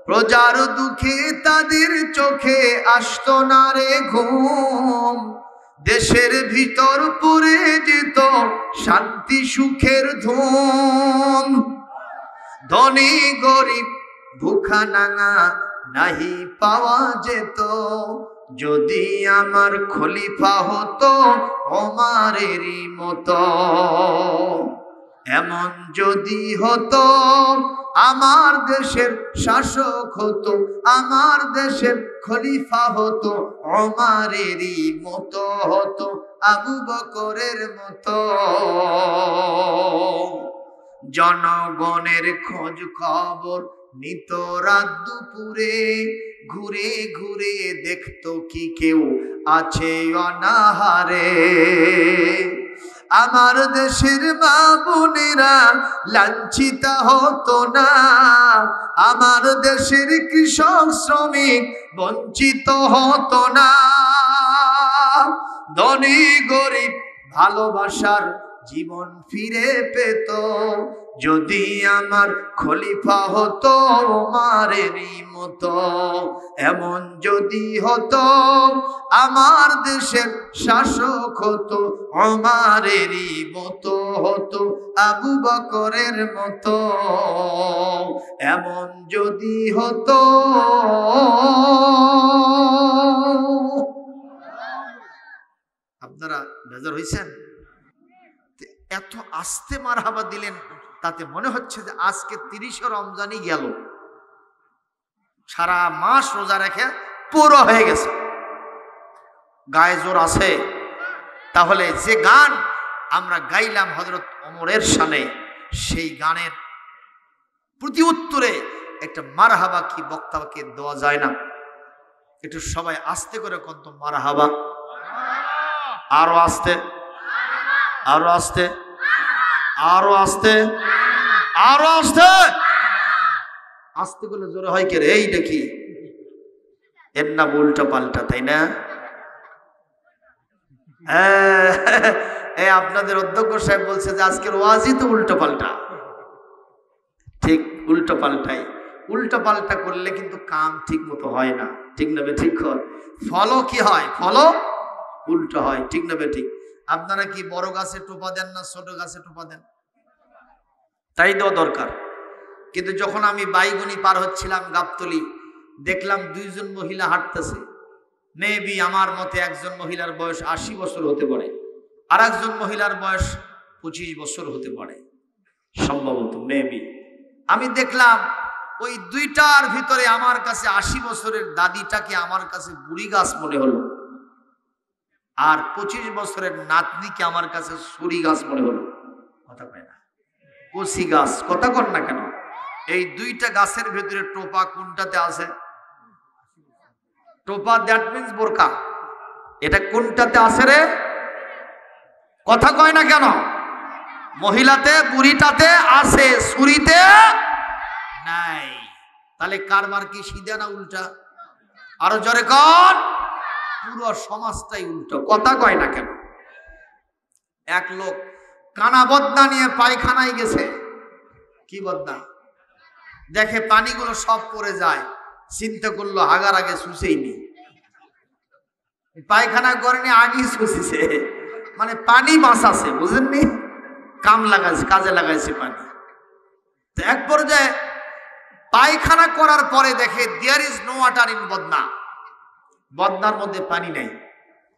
প্রজার দুঃখে তাদের চোখে আসতো না রে ঘুম, দেশের ভিতর পুরে যেত শান্তি সুখের ধুম। ধনী গরিব ভুখা নাঙা নাহি পাওয়া যেত যদি আমার খলিফা হতো ওমরেরই মতো। এমন যদি হতো আমার দেশের শাসক হতো আমার দেশের খলিফা হতো ওমরেরই মতো হতো আবু বকরের মতো। জনগণের খোঁজ খবর নিত রাত দুপুরে, ঘুরে ঘুরে দেখতো কি কেউ আছে অনাহারে। আমার দেশের মা বোনেরা লাঞ্ছিত হতো না, আমার দেশের কৃষক শ্রমিক বঞ্চিত হতো না। ধনী গরিব ভালোবাসার জীবন ফিরে পেত যদি আমার খলিফা হতো ওমরেরই মতো। এমন যদি হতো আমার দেশের শাসক হতো ওমরেরই মতো হতো আবু বকরের মতো। এমন যদি হতো। আপনারা বেজার হইছেন? এত আস্তে মারহাবা দিলেন, তাতে মনে হচ্ছে যে আজকে 30 রমজানই গেল, সারা মাস রোজা রেখে পুরো হয়ে গেছে। গায়ে জোর আছে? তাহলে যে গান আমরা গাইলাম হযরত ওমরের শানে, সেই গানের প্রতি উত্তরে একটা মারহাবা কি বক্তাকে দেওয়া যায় না? একটু সবাই আস্তে করে কত মারহাবা, আরো আস্তে, আরো আস্তে, আরো আস্তে, আরো আস্তে। আস্তে করলে জোরে হয় কে রে? এই দেখি এর নাম উল্টা পাল্টা, তাই না? হ্যাঁ, আপনাদের অধ্যক্ষ সাহেব বলছে যে আজকের ওয়াজই তো উল্টো পাল্টা। ঠিক উল্টো পাল্টাই, উল্টো পাল্টা করলে কিন্তু কাম ঠিক মতো হয় না, ঠিক না? ঠিক হয়, ফলও কি হয়? ফলও উল্টো হয়, ঠিক না? ঠিক। আপনারা কি বড় গাছে টোপা দেন না ছোট গাছে টোপা দেন? তাই দেওয়া দরকার। কিন্তু যখন আমি বাইগনি পার হচ্ছিলাম গাবতলী, দেখলাম 2 জন মহিলা হাঁটতেছে। মেবি আমার মতে একজন মহিলার বয়স 80 বছর হতে পারে, আর একজন মহিলার বয়স 25 বছর হতে পারে সম্ভবত, মেবি। আমি দেখলাম ওই দুইটার ভিতরে আমার কাছে 80 বছরের দাদিটাকে আমার কাছে বুড়ি গাছ মনে হলো, আর 25 বছরের নাতনিকে আমার কাছে সুরি গাছ মনে হলো। কথা কয় না, কচি গাছ। কথা কর না কেন? এই দুইটা গাছের ভিতরে টোপা কোনটাতে আছে? টোপা, দ্যাট মিন্স বোরকা। এটা কোনটাতে আছে রে? কথা কয় না কেন? মহিলাতে, বুড়িটাতে আছে, সুরিতে নাই। তাহলে কারবার কি সিধা না উল্টা? আরো জোরে কর। পুরো সমাজটাই উল্টো। কথা কয় না কেন? এক লোক কানা বদনা নিয়ে পায়খানায় গেছে। কি বদনা? দেখে পানিগুলো সব পড়ে যায়, চিন্তা করলো হাগার আগে শুষেইনি, পায়খানা করেনি, আগেই শুষিছে। মানে পানি বাঁচাছে, বুঝেননি? কাম লাগাইছে, কাজে লাগাইছে পানি। তো এক পর্যায়ে পায়খানা করার পরে দেখে there is no water in বদনা, বদনার মধ্যে পানি নাই।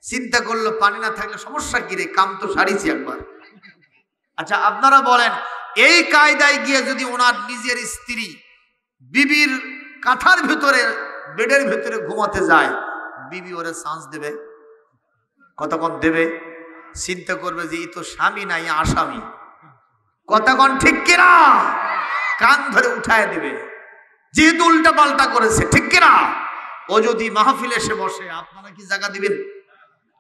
চিন্তা করলো পানি না থাকলে সমস্যা কি রে, কাম তো সারিছি একবার। আচ্ছা আপনারা বলেন, এই কায়দায় গিয়ে যদি ওনার নিজের স্ত্রী বিবির কাঁথার ভিতরে, বেডের ভিতরে ঘুমাতে যায়, বিবি ওরে চান্স দেবে? কতক্ষণ দেবে? চিন্তা করবে যে এই তো স্বামী নাই, আসামি। কতক্ষণ ঠিক কিনা? কান ধরে উঠায় দেবে, যেহেতু উল্টা পাল্টা করেছে, ঠিক কিনা? ও যদি মাহফিলে এসে বসে, আপনারা কি জায়গা দিবেন?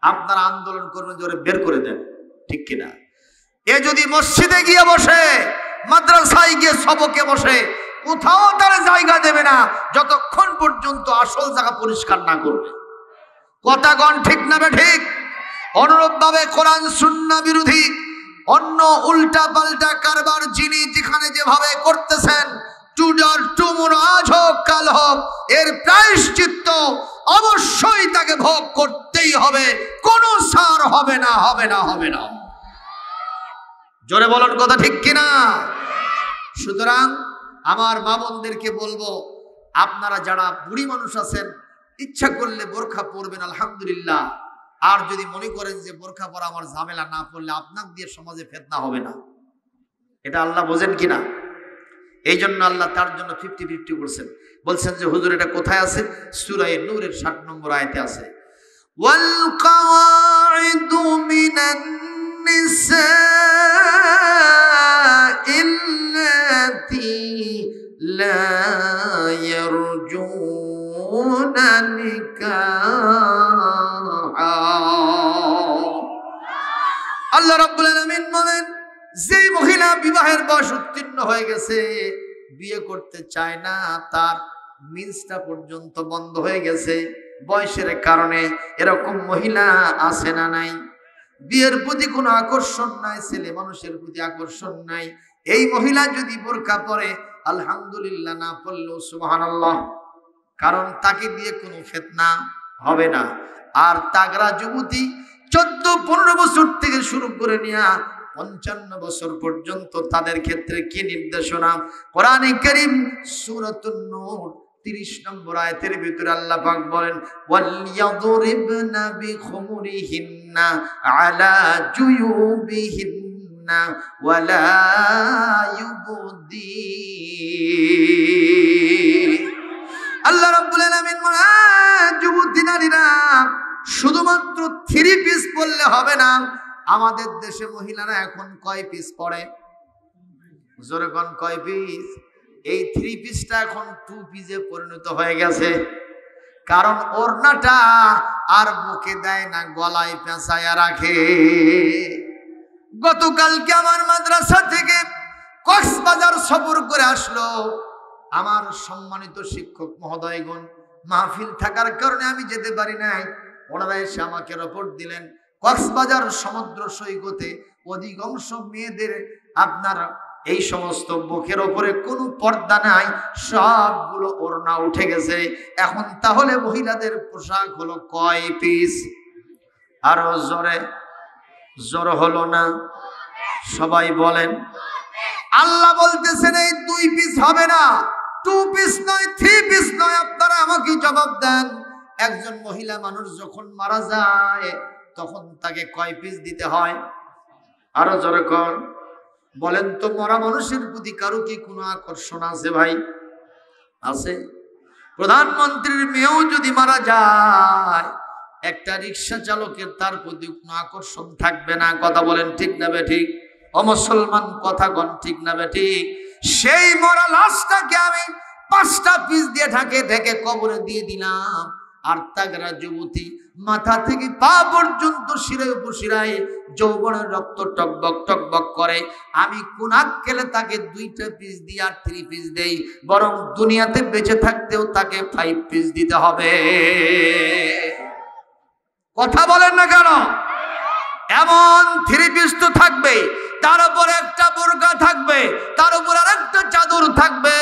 আপনারা আন্দোলন করবেন যে ওরে বের করে দেন, ঠিক কিনা? এ যদি মসজিদে গিয়ে বসে, মাদ্রাসায় গিয়ে সবকে বসে, কোথাও তার জায়গা দেবে না যতক্ষণ পর্যন্ত আসল জায়গা পরিষ্কার না করবে। কথাগণ ঠিক না ঠিক? অনুরূপ ভাবে কোরআন সুন্নাহ বিরোধী অন্য উল্টা পাল্টা কারবার যিনি যেখানে যেভাবে করতেছেন, টুডার টুমুর, আজ হোক কাল হোক, এর প্রায়শ্চিত্ত অবশ্যই তাকে ভোগ করতেই হবে, কোনো ছাড় হবে না, হবে না, হবে না। জোরে বলুন কথা ঠিক কিনা? সুতরাং আমার মা বোনদেরকে বলবো, আপনারা যারা বুড়ি মানুষ আছেন, ইচ্ছা করলে বোরখা পরবেন, আলহামদুলিল্লাহ। আর যদি মনে করেন যে বোরখা পরা আমার ঝামেলা, না পড়লে আপনার দিয়ে সমাজে ফিতনা হবে না, এটা আল্লাহ বোঝেন কিনা? এই জন্য আল্লাহ তার জন্য 50-50 করছেন। বলছেন যে হুজুর এটা কোথায় আছে? সূরা নূরের 60 নম্বর আয়াতে আছে, ওয়াল কাওয়াইদু মিনান নিসাইল্লাতী লা ইয়ারজুনা নিকাহা। আল্লাহ রাব্বুল আলামিন বলেন, যে মহিলা বিবাহের বয়স উত্তীর্ণ হয়ে গেছে, বিয়ে করতে চায় না, তার মিন্সটা পর্যন্ত বন্ধ হয়ে গেছে বয়সের কারণে, এরকম মহিলা আছে না নাই? বিয়ের প্রতি কোনো আকর্ষণ নাই, ছেলে মানুষের প্রতি আকর্ষণ নাই, এই মহিলা যদি বোরকা পরে, আলহামদুলিল্লাহ, না পড়লেও সুবহানাল্লাহ, কারণ তাকে দিয়ে কোনো ফিতনা হবে না। আর তাগড়া যুবতী 14-15 বছর থেকে শুরু করে নিয়ে 55 বছর পর্যন্ত তাদের ক্ষেত্রে কি নির্দেশনা? কোরআনে কারীম সূরাতুন নূর 30 নম্বর আয়াতের ভিতরে আল্লাহ পাক বলেন, ওয়ালিয়াদরিবনা বিখুমুরিহিন্না আলা জুয়ুবিহিন্না ওয়ালা ইউবদিন। আল্লাহ রাব্বুল আলামিন বলেন, যুবতী নারীরা শুধুমাত্র 3 পিস পরলে হবে না। আমাদের দেশে মহিলারা এখন কয় পিস পরে? জোরে কোন কয় পিস? এই 3 পিসটা এখন 2 পিসে পরিণত হয়ে গেছে। কারণ ওড়নাটা আর বুকে দেয় না, গলায় পেঁচায়া রাখে। গতকালকে আমার মাদ্রাসা থেকে কক্সবাজার সফর করে আসলো আমার সম্মানিত শিক্ষক মহোদয়গণ। মাহফিল থাকার কারণে আমি যেতে পারি নাই। ওনারা এসে আমাকে রিপোর্ট দিলেন, কক্সবাজার সমুদ্র সৈকতে অধিকাংশ মেয়েদের আপনার এই সমস্ত বুকের ওপরে কোনো পর্দা নাই, সবগুলো ওড়না উঠে গেছে। এখন তাহলে মহিলাদের পোশাক হলো কয় পিস? আরো জোরে, জোর হলো না? সবাই বলেন। আল্লাহ বলতেছেন এই 2 পিস হবে না, 2 পিস নয়, 3 পিস নয়। আপনারা আমাকে জবাব দেন, একজন মহিলা মানুষ যখন মারা যায় তখন তাকে কয় পিস দিতে হয়? আরো জোরে কোন বলেন তো। মরা মানুষের প্রতি কারো কি কোনো আকর্ষণ আছে ভাই? আছে? প্রধানমন্ত্রীর মেয়েও যদি মারা যায়, একটা রিক্সা চালকের তার প্রতি কোনো আকর্ষণ থাকবে না। কথা বলেন ঠিক না বেঠিক? অমুসলমান কথা কোন ঠিক না বেঠিক? সেই মরা লাশটাকে আমি 5টা পিস দিয়ে ঢেকে কবরে দিয়ে দিলাম। আর তাগরা যুবতী মাথা থেকে পা পর্যন্ত শিরায় উপশিরায় যৌবনের রক্ত টকবক টকবক করে। আমি কোন আক্কেলে তাকে 2টা পিস দিয়ে আর 3 পিস দেই? বরং দুনিয়াতে বেঁচে থাকতেও তাকে 5 পিস দিতে হবে। কথা বলেন না কেন? এমন 3 পিস তো থাকবে, তার উপরে একটা বোরকা থাকবে, তার উপর আরেকটা চাদর থাকবে,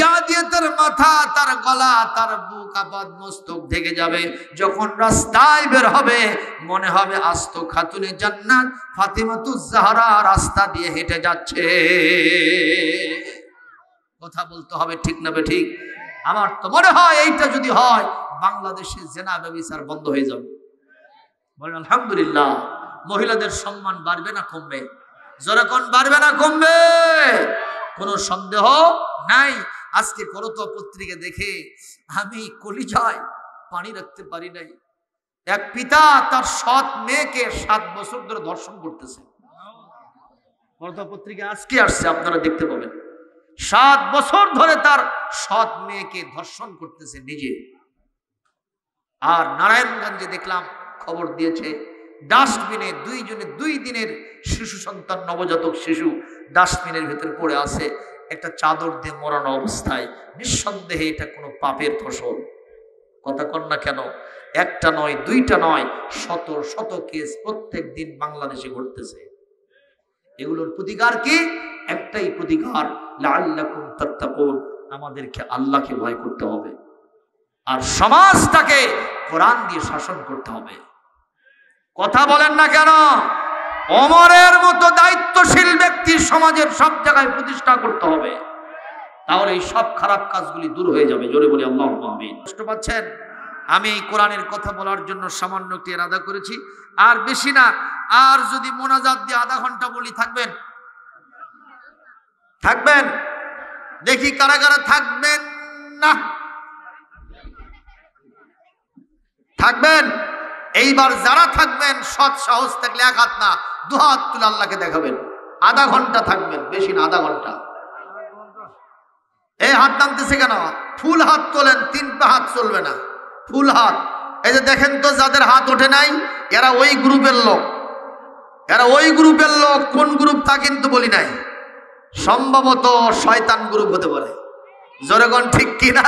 যা দিয়ে তার মাথা, তার গলা, তার বুক, আপাদ মস্তক ঢেকে যাবে। যখন রাস্তায় বের হবে মনে হবে আস্ত খাতুনে জান্নাত ফাতিমাতুজ জাহরা রাস্তা দিয়ে হেঁটে যাচ্ছে। কথা বলতে হবে ঠিক না বেঠিক? আমার তো মনে হয় এইটা যদি হয় বাংলাদেশে জেনা ব্যভিচার বন্ধ হয়ে যাবে। বলেন আলহামদুলিল্লাহ। মহিলাদের সম্মান বাড়বে না কমবে? যখন বাড়বে না কমবে? কোনো সন্দেহ নাই। আজকে করতো পত্রিকা দেখে আমি কলিজায় পানি রাখতে পারি নাই। এক পিতা তার সৎ মেয়েকে 7 বছর ধরে ধর্ষণ করতেছে। করতো পত্রিকা আজকে আসছে, আপনারা দেখতে পাবেন। 7 বছর ধরে তার সৎ মেয়েকে ধর্ষণ করতেছে নিজে। আর নারায়ণগঞ্জে দেখলাম খবর দিয়েছে, ডাস্টবিনে 2 দিনের শিশু সন্তান, নবজাতক শিশু ডাস্টবিনের ভেতরে পড়ে আছে, একটা চাদর দিয়ে মরানো অবস্থায়। নিঃসন্দেহে এটা কোনো পাপের ফসল। কথা কন না কেন? একটা নয়, 2টা নয়, শত শত কেস প্রত্যেক দিন বাংলাদেশে ঘটতেছে। এগুলোর প্রতিকার কি? একটাই প্রতিকার, লাআল্লাকুম তাত্তাকুন। আমাদেরকে আল্লাহকে ভয় করতে হবে আর সমাজটাকে কোরআন দিয়ে শাসন করতে হবে। কথা বলেন না কেন? ওমরের মতো দায়িত্বশীল ব্যক্তি সমাজের সব জায়গায় প্রতিষ্ঠা করতে হবে, তাহলে এই সব খারাপ কাজগুলি দূর হয়ে যাবে। জোরে বলি আল্লাহুম্মা আমিন। কষ্ট পাচ্ছেন? আমি এই কোরআনের কথা বলার জন্য সামান্য একটি ইরাদা করেছি, আর বেশি না। আর যদি মোনাজাত দিয়ে আধা ঘন্টা বলি, থাকবেন? থাকবেন? দেখি কারা কারা থাকবেন না। থাকবেন? এইবার যারা থাকবেন সৎ সাহস থাকলে 1 হাত না 2 হাত তুলে আল্লাহকে দেখাবেন। আধা ঘন্টা থাকবেন, বেশি না, আধা ঘন্টা। এই হাত নামতেছে কেন? ফুল হাত তোলেন, 3 হাত চলবে না, ফুল হাত। এই যে দেখেন তো, যাদের হাত ওঠে নাই এরা ওই গ্রুপের লোক। এরা ওই গ্রুপের লোক। কোন গ্রুপ তা কিন্তু বলি নাই, সম্ভবত শয়তান গ্রুপ হতে পারে। জোরে কোন ঠিক কিনা?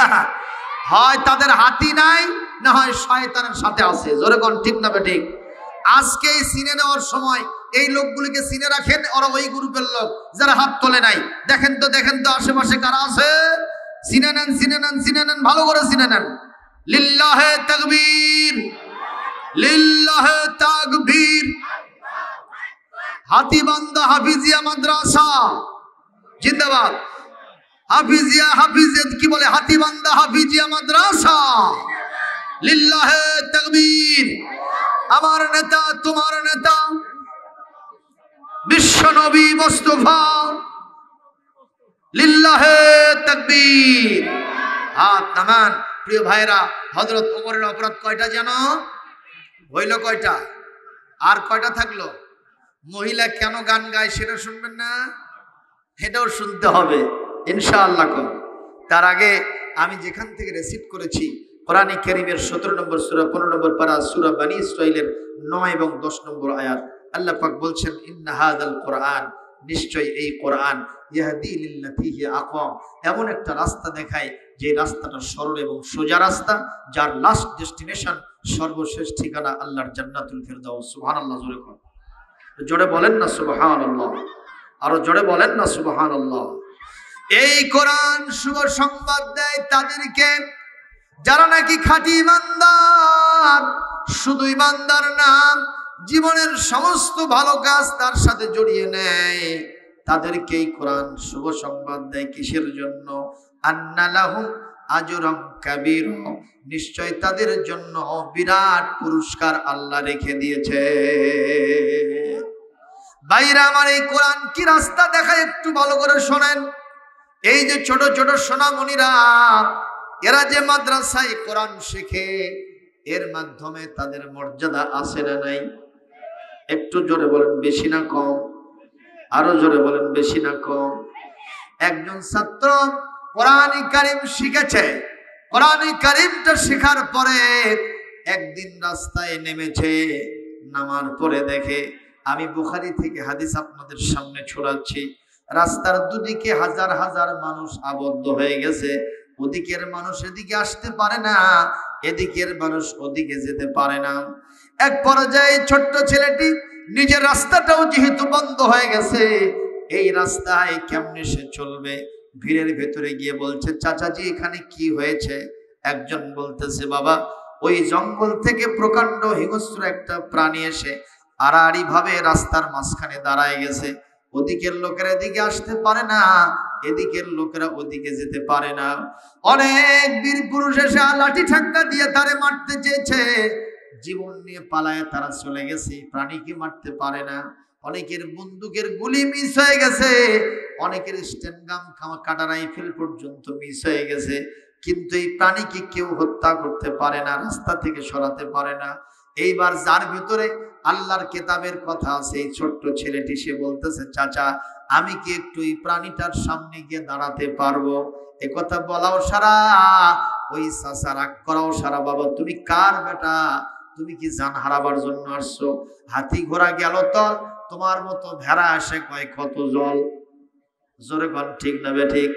হয় তাদের হাতই নাই, না হয় শয়তানের সাথে আছে। জোরে কোন ঠিক না বেঠিক? আজকে এই চিনে নেওয়ার সময় এই লোকগুলিকে চিনে রাখেন, ওরা ওই গ্রুপের লোক যারা হাত তোলে নাই। দেখেন তো, দেখেন তো আশেপাশে কারা আছে। চিনে নেন, চিনে নেন, চিনে নেন, ভালো করে চিনে নেন। লিল্লাহে তাকবীর, লিল্লাহে তাকবীর। হাতিবান্ধা হাফিজিয়া মাদ্রাসা জিন্দাবাদ। হাফিজিয়া, হাফিজিয়া কি বলে? হাতিবান্ধা হাফিজিয়া মাদ্রাসা, লিল্লাহে তাকবীর। আমার নেতা, তোমার নেতা বিশ্ব নবী মুস্তাফা লিল্লাহে তাকবীর। হাত নামান প্রিয় ভাইরা। হযরত ওমরের অপরাধ কয়টা জানো? হইল কয়টা? আর কয়টা থাকলো? মহিলা কেন গান গায় সেটা শুনবেন না? এটাও শুনতে হবে ইনশাআল্লাহ। তার আগে আমি যেখান থেকে রিসিভ করেছি কোরআনে কারীমের 17 নম্বর সূরা 15 নম্বর পারা সূরা বনী ইসরাঈলের 9 এবং 10 নম্বর আয়াত আল্লাহ পাক বলছেন, ইন্না হাযাল কোরআন, নিশ্চয় এই কোরআন, ইয়াহদি লিল্লাতী হিয়া আকওয়াম, এমন একটা রাস্তা দেখায় যে রাস্তাটা সরল এবং সোজা রাস্তা, যার লাস্ট ডেস্টিনেশন, সর্বশেষ ঠিকানা আল্লাহর জান্নাতুল ফিরদাউস। সুবহানাল্লাহ। জোরে বলেন, জোরে বলেন না সুবহানাল্লাহ, আরো জোরে বলেন না সুবহানাল্লাহ। এই কোরআন শুভ সংবাদ দেয় তাদেরকে যারা নাকি খাঁটি ইমানদার, শুধু ইমানদার না, জীবনের সমস্ত ভালো কাজ তার সাথে জড়িয়ে নেয়। তাদেরকে এই কোরআন শুভ সংবাদ দেয় কিসের জন্য? আন্না লাহুম আজরুম কাবীর, নিশ্চয় তাদের জন্য বিরাট পুরস্কার আল্লাহ রেখে দিয়েছে। ভাইরা আমার, এই কোরআন কি রাস্তা দেখায় একটু ভালো করে শোনেন। এই যে ছোট ছোট সোনামণিরা, এরা যে মাদ্রাসায় কোরআন শেখে, এর মাধ্যমে তাদের মর্যাদা আছে না নাই? একটু জোরে বলেন, বেশি না কম? আরো জোরে বলেন, বেশি না কম? একজন ছাত্র কোরআন কারীম শিখেছে, কোরআন কারীমটা শেখার পরে একদিন রাস্তায় নেমেছে, নামার পরে দেখে, আমি বুখারী থেকে হাদিস আপনাদের সামনে ছড়াচ্ছি, রাস্তার দুদিকে হাজার হাজার মানুষ আবদ্ধ হয়ে গেছে। ওদিকের মানুষ এদিকে আসতে পারে না, এদিকের মানুষ ওদিকে যেতে পারে না। এক পর্যায়ে ছোট্ট ছেলেটি নিজের রাস্তাটাও যেহেতু বন্ধ হয়ে গেছে, এই রাস্তায় কেমনে সে চলবে? ভিড়ের ভেতরে গিয়ে বলছে, চাচাজি এখানে কি হয়েছে? একজন বলতেছে, বাবা ওই জঙ্গল থেকে প্রকাণ্ড হিংস্র একটা প্রাণী এসে আড়াআড়ি ভাবে রাস্তার মাঝখানে দাঁড়ায় গেছে। ওদিকের লোকেরা এদিকে আসতে পারে না, এদিকের লোকেরা ওদিকে যেতে পারে না। অনেক বীর পুরুষ এসে লাঠি ঠাক্কা দিয়ে তারে মারতে চেয়েছে, জীবন নিয়ে পালায় তারা চলে গেছে, প্রাণীকে মারতে পারে না। অনেকের বন্দুকের গুলি মিস হয়ে গেছে, অনেকের স্ট্যান্ডগান কাটা রাইফেল পর্যন্ত মিস হয়ে গেছে, কিন্তু এই প্রাণীকে কেউ হত্যা করতে পারে না, রাস্তা থেকে সরাতে পারে না। এইবার যার ভিতরে আল্লাহর কেতাবের কথা আছে, এই ছোট্ট ছেলেটি সে বলতেছে, চাচা আমি কি একটু এই প্রাণীটার সামনে গিয়ে দাঁড়াতে পারবো? এ কথা বলাও সারা, ওই চাচা রাগ করাও সারা। বাবা তুমি কার বেটা? তুমি কি জান হারাবার জন্য আসছো? হাতি ঘোড়া গেল তল, তোমার মতো ভেড়া আসে কয় কত জল। জোরে কোন ঠিক না বে ঠিক?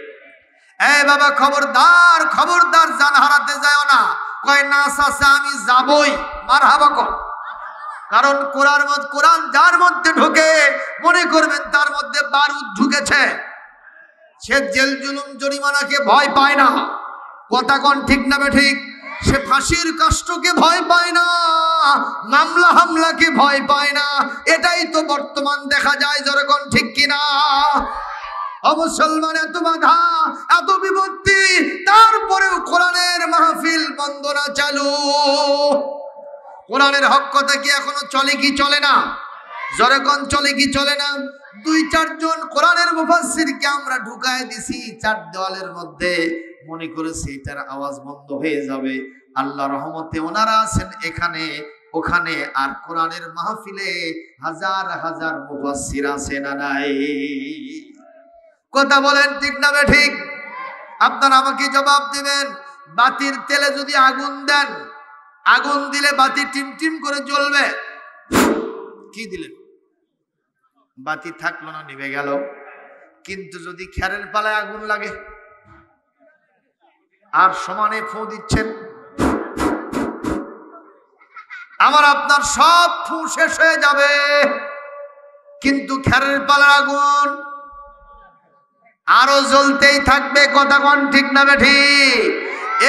এই বাবা খবরদার, খবরদার, জান হারাতে যায় না। কয় না চাচা আমি যাবই, মারহাবা কর। কারণ কোরআন যার মধ্যে ঢোকে মনে করবেন তার মধ্যে বারুদ ঢুকেছে। সে জেল জুলুম জরিমানাকে ভয় পায় না। কথা কোন ঠিক না বে ঠিক? সে ফাঁসির কষ্টকে ভয় পায় না, মামলা হামলাকে ভয় পায় না। এটাই তো বর্তমান দেখা যায়। জোরে কোন ঠিক কিনা? মুসলমান এত বাধা, এত বিপত্তি, তারপরেও কোরআনের মাহফিল বন্দনা চালু। কোরআনের হক কথা কি এখনো চলে কি চলে না? জোরে কোন চলে কি চলে না? দুই চারজন কোরআনের মুফাসসিরকে আমরা ঢুকায় দিছি চার দেওয়ালের মধ্যে, মনে করেছি এটার আওয়াজ বন্ধ হয়ে যাবে। আল্লাহ রহমতে ওনারা আছেন এখানে ওখানে, আর কোরআনের মাহফিলে হাজার হাজার মুফাসসির আছেন না নাই? কথা বলেন ঠিক না বে ঠিক? আপনারা আমাকে জবাব দিবেন। বাতির তেলে যদি আগুন দেন, আগুন দিলে বাতি টিম টিম করে জ্বলবে। কি দিলেন? বাতি থাকলো না, নিভে গেল। কিন্তু যদি খেরের পালায় আগুন লাগে আর সমানে ফু দিচ্ছেন, আমার আপনার সব ফু শেষ হয়ে যাবে, কিন্তু খেরের পালার আগুন আরো জ্বলতেই থাকবে। কথা কোন ঠিক না ঠিক?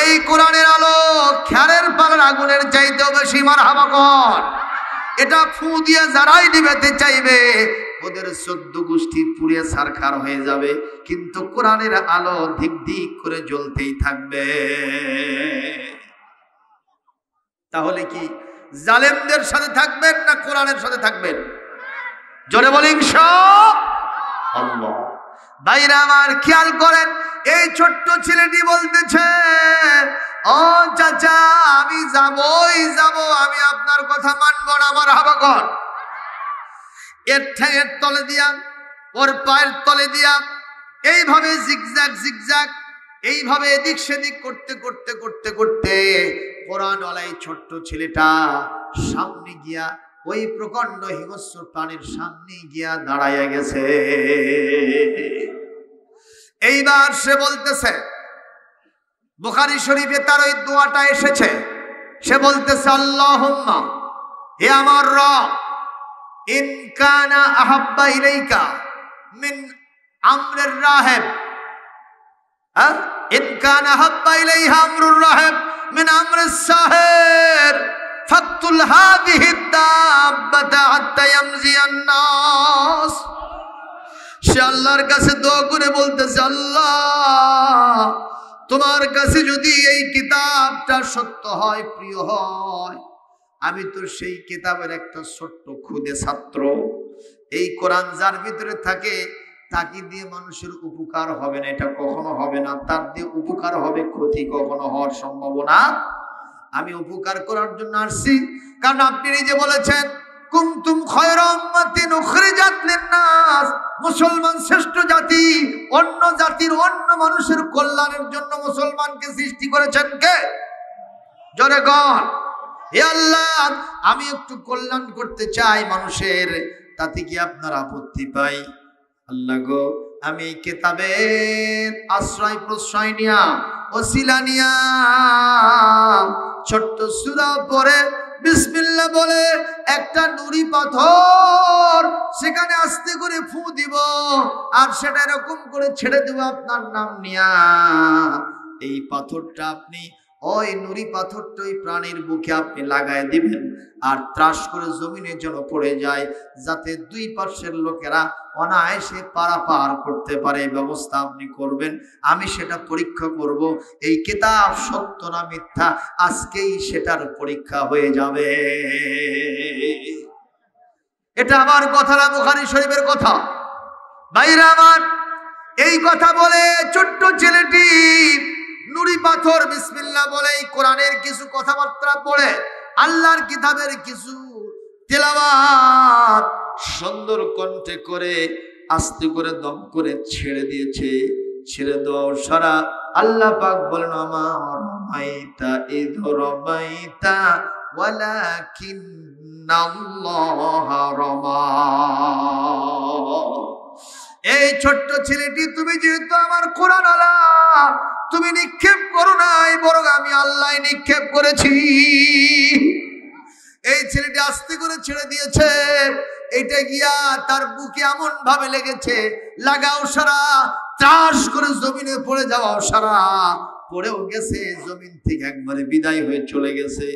এই কোরআনের আলো খেরের পালার আগুনের চাইতেও বেশি। মারহাবা কর। এটা ফু দিয়ে যারাই নিভাতে চাইবে ওদের 14 গোষ্ঠী পুড়ে ছারখার হয়ে যাবে, কিন্তু কোরআনের আলো ধিক ধিক করে জ্বলতেই থাকবে। তাহলে কি জালেমদের সাথে থাকবেন না কোরআনের সাথে থাকবেন? জোরে বলি ইনশাআল্লাহ। ভাইরা আমার খেয়াল করেন, এই ছোট্ট ছেলেটি বলতেছে, ও চাচা আমি যাবই যাব, আমি আপনার কথা মানব না, আমার হাবা কর। এর ঠ্যাঙের তলে দিয়া, ওর পায়ের তলে দিয়া এইভাবে জিগজ্যাগ জিগজ্যাগ এইভাবে এদিক সেদিক করতে করতে করতে করতে কোরআনওয়ালা এই ছোট্ট ছেলেটা সামনে গিয়া ওই প্রকাণ্ড হিংস্র প্রাণীর সামনে গিয়া দাঁড়াইয়া গেছে। এইবার সে বলতেছে, বুখারী শরীফে তার ওই দোয়াটা এসেছে, সে বলতেছে, আল্লাহুম্মা, হে আমার রব, ইন কানা আহাব্বা ইলাইকা মিন আমরির রাহিব, ইন কানা আহাব্বা ইলাইহা আমরুর রাহিব মিন আমরিস সাহির ফাকতুল হাযিহি দাব্বাতা হাত্তা ইয়ামজিয়ান নাস। সে আল্লাহর কাছে দোয়া করে বলতেছে, আল্লাহ তোমার কাছে যদি এই কিতাবটা সত্য হয়, প্রিয় হয়, আমি তো সেই কিতাবের একটা ছোট্ট খুদে ছাত্র। এই কোরআন যার ভিতরে থাকে তাকে দিয়ে মানুষের উপকার হবে না, এটা কখনো হবে না। তার দিয়ে উপকার হবে ক্ষতি, কখনো হওয়ার সম্ভাবনা। আমি উপকার করার জন্য আসছি, কারণ আপনি নিজে বলেছেন, কুনতুম খায়রা উম্মাতিন উখরিজাত লিন-নাস, মুসলমান শ্রেষ্ঠ জাতি। অন্য জাতির, অন্য মানুষের কল্যাণের জন্য মুসলমানকে সৃষ্টি করেছেন কে? জোরে গণ। হে আল্লাহ, আমি একটু কল্যাণ করতে চাই মানুষের, তাতে কি আপনার আপত্তি পাই? আল্লাহ গো, আমি এই কিতাবের আশ্রয় প্রশ্রয় নিয়া, ওসিলা নিয়া ছোট্ট সূরা পড়ে বিসমিল্লাহ বলে একটা নুরি পাথর সেখানে আস্তে করে ফু দিব, আর সেটা এরকম করে ছেড়ে দেব আপনার নাম নিয়া। এই পাথরটা আপনি, ওই নুরি পাথরটা ওই প্রাণীর বুকে আপনি লাগায় দিবেন, আর ত্রাস করে জমিনে যেন পড়ে যায়, যাতে দুই পাশের লোকেরা অনায়াসে পারাপার করতে পারে, ব্যবস্থা আপনি করবেন। আমি সেটা পরীক্ষা করব, এই কিতাব সত্য না মিথ্যা, আজকেই সেটার পরীক্ষা হয়ে যাবে। এটা আমার কথা না, বুখারী শরীফের কথা। ভাইরা আমার, এই কথা বলে ছোট্ট ছেলেটি নুরি পাথর বিসমিল্লাহ বলে কোরআনের কিছু কথাবার্তা পড়ে, আল্লাহর কিতাবের কিছু তেলাওয়াত সুন্দর কণ্ঠে করে আস্তে করে দম করে ছেড়ে দিয়েছে। ছেড়ে দেওয়ার সারা আল্লাহ পাক বলেন, আমা রমাইতা ইদ রমাইতা ওয়ালাকিন্নাল্লাহ রমা। এই ছোট্ট ছেলেটি, তুমি যেহেতু আমার কোরআন আল্লাহ, তুমি নিক্ষেপ করো নাই, বরং আমি আল্লাহ নিক্ষেপ করেছি। এই ছেলেটি আস্তে করে ছেড়ে দিয়েছে, এটা গিয়া তার বুকে এমন ভাবে লেগেছে, লাগাও সারা ত্রাস করে জমিনে পড়ে যাওয়াও সারা পড়েও গেছে, জমিন থেকে একবারে বিদায় হয়ে চলে গেছে।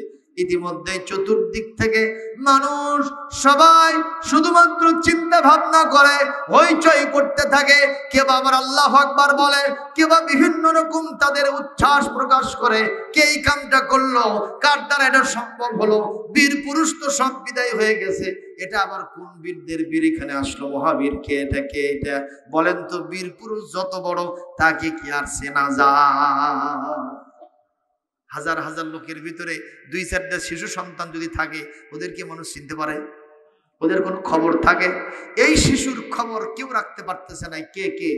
ইতিমধ্যে চতুর্দিক থেকে মানুষ সবাই শুধুমাত্র চিন্তা ভাবনা করে, হইচই করতে থাকে। কেউ আবার আল্লাহু আকবার বলে, কেউ বিভিন্ন রকম তাদের উচ্ছ্বাস প্রকাশ করে, কে এই কামটা করলো, কার দ্বারা এটা সম্ভব হলো। বীর পুরুষ তো সব বিদায় হয়ে গেছে, এটা আবার কোন বীরদের বীর এখানে আসলো? মহাবীর কে? এটা কে? এটা বলেন তো, বীর পুরুষ যত বড় তাকে কি আর চেনা যায়? হাজার হাজার লোকের ভিতরে দুই চারটা শিশু সন্তান যদি থাকে, ওদেরকে মানুষ চিনতে পারে? ওদের কোনো খবর থাকে? এই শিশুর খবর কেউ রাখতে পারতেছে না। কে কে?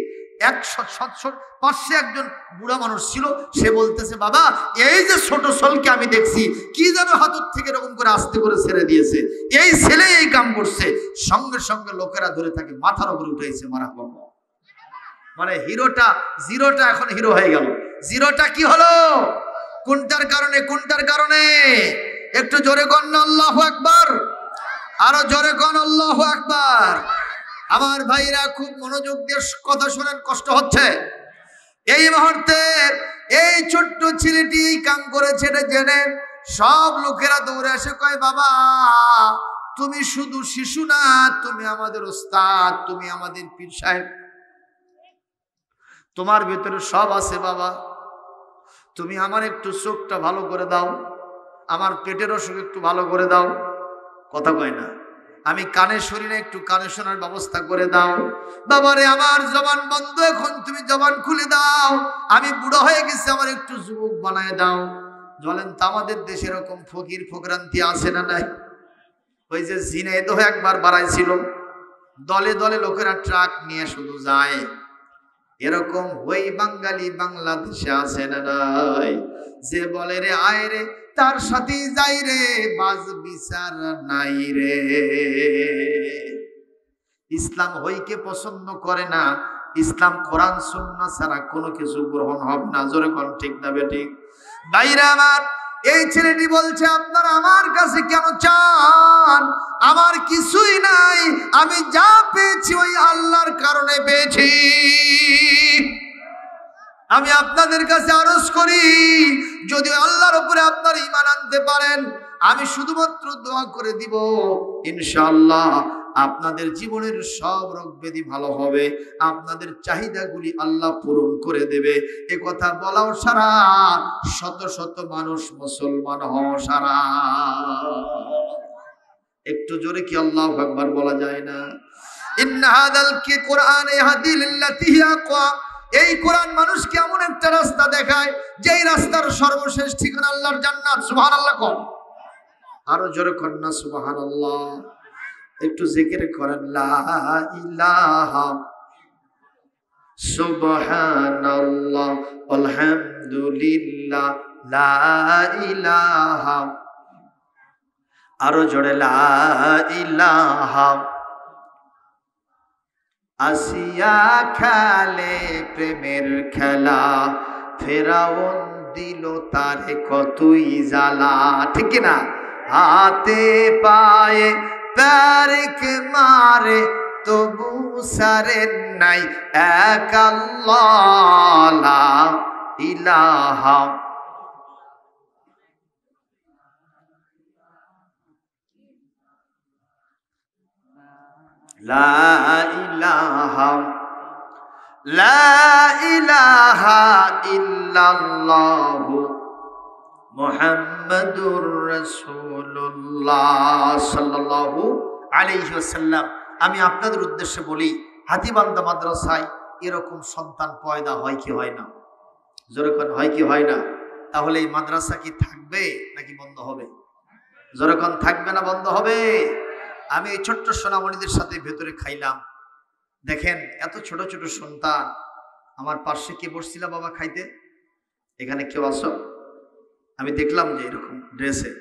100 একজন বুড়া মানুষ ছিল, সে বলতেছে, বাবা এই যে ছোট ছোলকে আমি দেখছি, কি যেন হাতের থেকে এরকম করে আস্তে করে ছেড়ে দিয়েছে, এই ছেলে এই কাম করছে। সঙ্গে সঙ্গে লোকেরা ধরে থাকে, মাথার উপরে উঠেছে, মারা বাবা। মানে হিরোটা, জিরোটা এখন হিরো হয়ে গেল। জিরোটা কি হলো? কোনটার কারণে? কোনটার কারণে? একটু জোরে কর না আল্লাহু আকবার, আরো জোরে কর আল্লাহু আকবার। আমার ভাইরা খুব মনোযোগ দিয়ে কথা শোনেন, কষ্ট হচ্ছে। এই মুহূর্তে এই ছোট্ট ছেলেটি কাম করেছে এটা জেনে সব লোকেরা দৌড়ে আসে, কয়, বাবা তুমি শুধু শিশু না, তুমি আমাদের ওস্তাদ, তুমি আমাদের পীর সাহেব, তোমার ভিতরে সব আছে বাবা। তুমি আমার একটু চোখটা ভালো করে দাও, আমার পেটের অসুখ একটু ভালো করে দাও। কথা কয় না? আমি কানে শুনি না, একটু কানে শোনার ব্যবস্থা করে দাও। বাবারে আমার জবান বন্ধ, এখন তুমি জবান খুলে দাও। আমি বুড়ো হয়ে গেছি, আমার একটু যুবক বানায় দাও। বলেন তো আমাদের দেশে এরকম ফকির ফকরান্তি আছে না নাই? ওই যে ঝিনাইদহ একবার বাড়াইছিল, দলে দলে লোকেরা ট্রাক নিয়ে শুধু যায়। এরকম ওই বাঙালি বাংলাদেশে আছে না নাই? যে বলে রে আয় রে তার সাথে যাই রে, বাজ বিচার নাই রে। ইসলাম হইকে পছন্দ করে না। ইসলাম কোরআন সুন্নাহ ছাড়া কোনো কিছু গ্রহণ হবে না। জোরে কোন ঠিক না বেঠিক? ভাইরা আমার, এই ছেলেটি বলছে আপনারা আমার কাছে কেন চান? আমার কিছুই নাই, আমি যা পেয়েছি ওই আল্লাহর কারণে পেয়েছি। আমি আপনাদের কাছে আরজ করি, যদি আল্লাহর উপরে আপনার ঈমান আনতে পারেন, আমি শুধুমাত্র দোয়া করে দিব, ইনশাআল্লাহ আপনাদের জীবনের সব রোগ ব্যাধি ভালো হবে, আপনাদের চাহিদাগুলি আল্লাহ পূরণ করে দেবে। এ কথা বলাও সারা, শত শত মানুষ মুসলমান হওয়া সারা। একটু জোরে কি আল্লাহু আকবার বলা যায় না? ইন্না হাদাল কুরআন ইয়াহদি লিল্লাতি হিয়া আকওয়াম। এই কোরআন মানুষকে এমন একটা রাস্তা দেখায়, যেই রাস্তার সর্বশেষ ঠিকানা আল্লাহর জান্নাত। সুবহানাল্লাহ কোন? আরো জোরে কোন না সুবহানাল্লাহ। একটু জিকির করেন, লা ইলাহা সুবহানাল্লাহ আলহামদুলিল্লাহ লা ইলাহা। আরো জোরে লা ইলাহা। আসিয়া খেলে প্রেমের খেলা, ফেরাউন দিল তারে কতই জ্বালা। ঠিক না? হাতে পায়ে প্যারকে মারে, তবু সারেন নাই এক আল্লাহ লা ইলাহা। লা ইলাহা লা ইলাহা ইল্লাল্লাহু মুহাম্মাদুর রাসূলুল্লাহ সাল্লাল্লাহু আলাইহি ওয়াসাল্লাম। আমি আপনাদের উদ্দেশ্যে বলি, হাতীবান্ধা মাদ্রাসায় এরকম সন্তান পয়দা হয় কি হয় না? যেরকম হয় কি হয় না? তাহলে এই মাদ্রাসা কি থাকবে নাকি বন্ধ হবে? যেরকম থাকবে না বন্ধ হবে? আমি এই ছোট্ট সোনামণিদের সাথে ভেতরে খাইলাম। দেখেন এত ছোট ছোট সন্তান। আমার পাশে কে বসছিল বাবা খাইতে? এখানে কেউ আসো? আমি দেখলাম যে এরকম ড্রেসে,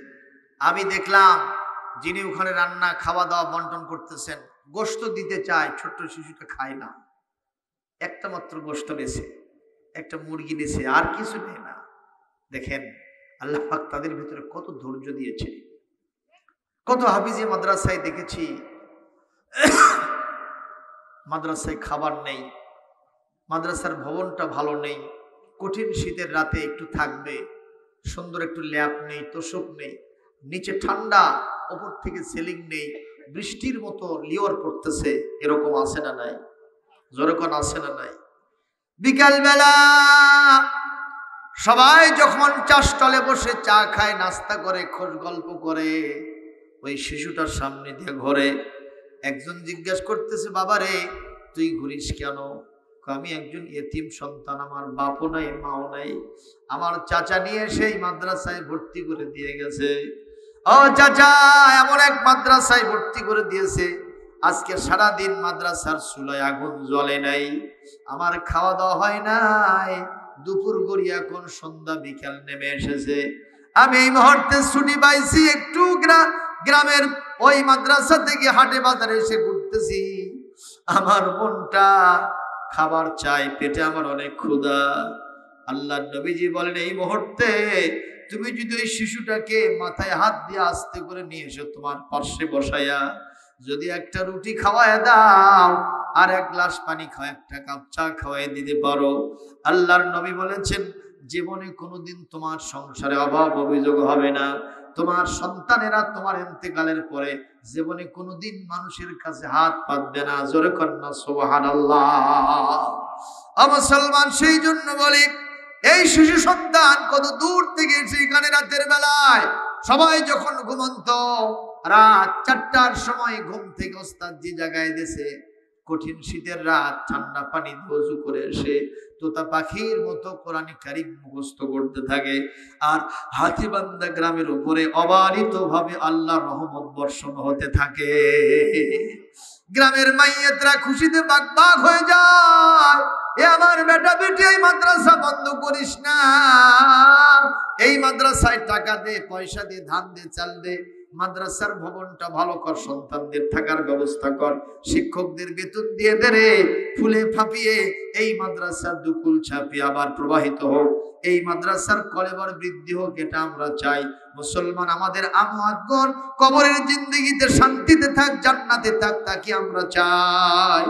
আমি দেখলাম যিনি ওখানে রান্না খাওয়া দাওয়া বন্টন করতেছেন, গোশত দিতে চায়, ছোট্ট শিশুকে খায় না। একটা মাত্র গোশত নেছে, একটা মুরগি নেছে, আর কিছু নেই না। দেখেন আল্লাহ পাক তাদের ভিতরে কত ধৈর্য দিয়েছে। কত হাফিজি মাদ্রাসায় দেখেছি, মাদ্রাসায় খাবার নেই, মাদ্রাসার ভবনটা ভালো নেই, কঠিন শীতের রাতে একটু থাকবে, সুন্দর একটু ল্যাপ নেই, তোষক নেই, নিচে ঠান্ডা, ওপর থেকে সিলিং নেই, বৃষ্টির মতো লিওর পড়তেছে। এরকম আছে না নাই? যেরকম আছে না নাই? বিকালবেলা সবাই যখন চাষতলে বসে চা খায়, নাস্তা করে, খোঁজ গল্প করে, ওই শিশুটার সামনে দিয়ে ঘোরে। একজন জিজ্ঞেস করতেছে, বাবা রে তুই ঘুরিস কেন? আমি একজন এতিম সন্তান, আমার বাপও নাই মাও নাই, আমার চাচা নিয়ে সেই মাদ্রাসায় ভর্তি করে দিয়ে গেছে। ও চাচা, এমন এক মাদ্রাসায় ভর্তি করে দিয়েছে, আজকে সারাদিন মাদ্রাসার চুলায় আগুন জ্বলে নাই, আমার খাওয়া দাওয়া হয় নাই, দুপুর গড়িয়ে এখন সন্ধ্যা বিকাল নেমে এসেছে, আমি এই মুহূর্তে ছুটি পাইছি, একটু গ্রামের ওই মাদ্রাসা থেকে হাটে বাজারে এসে ঘুরতেছি, আমার মনটা খাবার চাই, পেটে আমার অনেক ক্ষুধা। আল্লাহর নবীজি বলেন, এই মুহূর্তে তুমি যদি ওই শিশুটাকে মাথায় হাত দিয়ে আস্তে করে নিয়ে এসো, তোমার পার্শ্বে বসাইয়া যদি একটা রুটি খাওয়ায় দাও আর এক গ্লাস পানি খাওয়া, একটা কাপ চা খাওয়াই দিতে পারো, আল্লাহর নবী বলেছেন জীবনে কোনোদিন তোমার সংসারে অভাব অভিযোগ হবে না। তোমার সন্তানেরা তোমার ইন্তেকালের পরে জীবনে কোনোদিন মানুষের কাছে হাত পাতবে না। জোরে কন্যা সুবহানাল্লাহ। মুসলমান, সেই জন্য বলি, এই শিশু সন্তান কত দূর থেকে সেখানে রাতের বেলায় সবাই যখন ঘুমন্ত, রাত 4টার সময় ঘুম থেকে ওস্তাদ যে জায়গায় দিয়েছে, কঠিন শীতের রাত, ঠান্ডা পানি ওযু করে এসে তোতা পাখির মতো কোরআন কারীম মুখস্থ করতে থাকে। আর হাতীবান্ধা গ্রামের উপরে অবারিত ভাবে আল্লাহর রহমত বর্ষণ হতে থাকে। গ্রামের মাইয়াতরা খুশিতে বাগবাগ হয়ে যায়, এ আমার বেটা বেটি এই মাদ্রাসা বন্ধ করিস না, এই মাদ্রাসায় টাকা দে, পয়সা দে, ধান দে, চাল দে, মাদ্রাসার ভবনটা ভালো কর, সন্তানদের থাকার ব্যবস্থা কর, শিক্ষকদের বেতন দিয়ে দে রে, ফুলে ফাঁপিয়ে এই মাদ্রাসার দুকুল ছাপিয়ে আবার প্রবাহিত হোক, এই মাদ্রাসার কলেবর বৃদ্ধি হোক, এটা আমরা চাই। মুসলমান আমাদের আমওয়াতগণ কবরের জিন্দেগিতে শান্তিতে থাক, জান্নাতে থাক, তা কি আমরা চাই?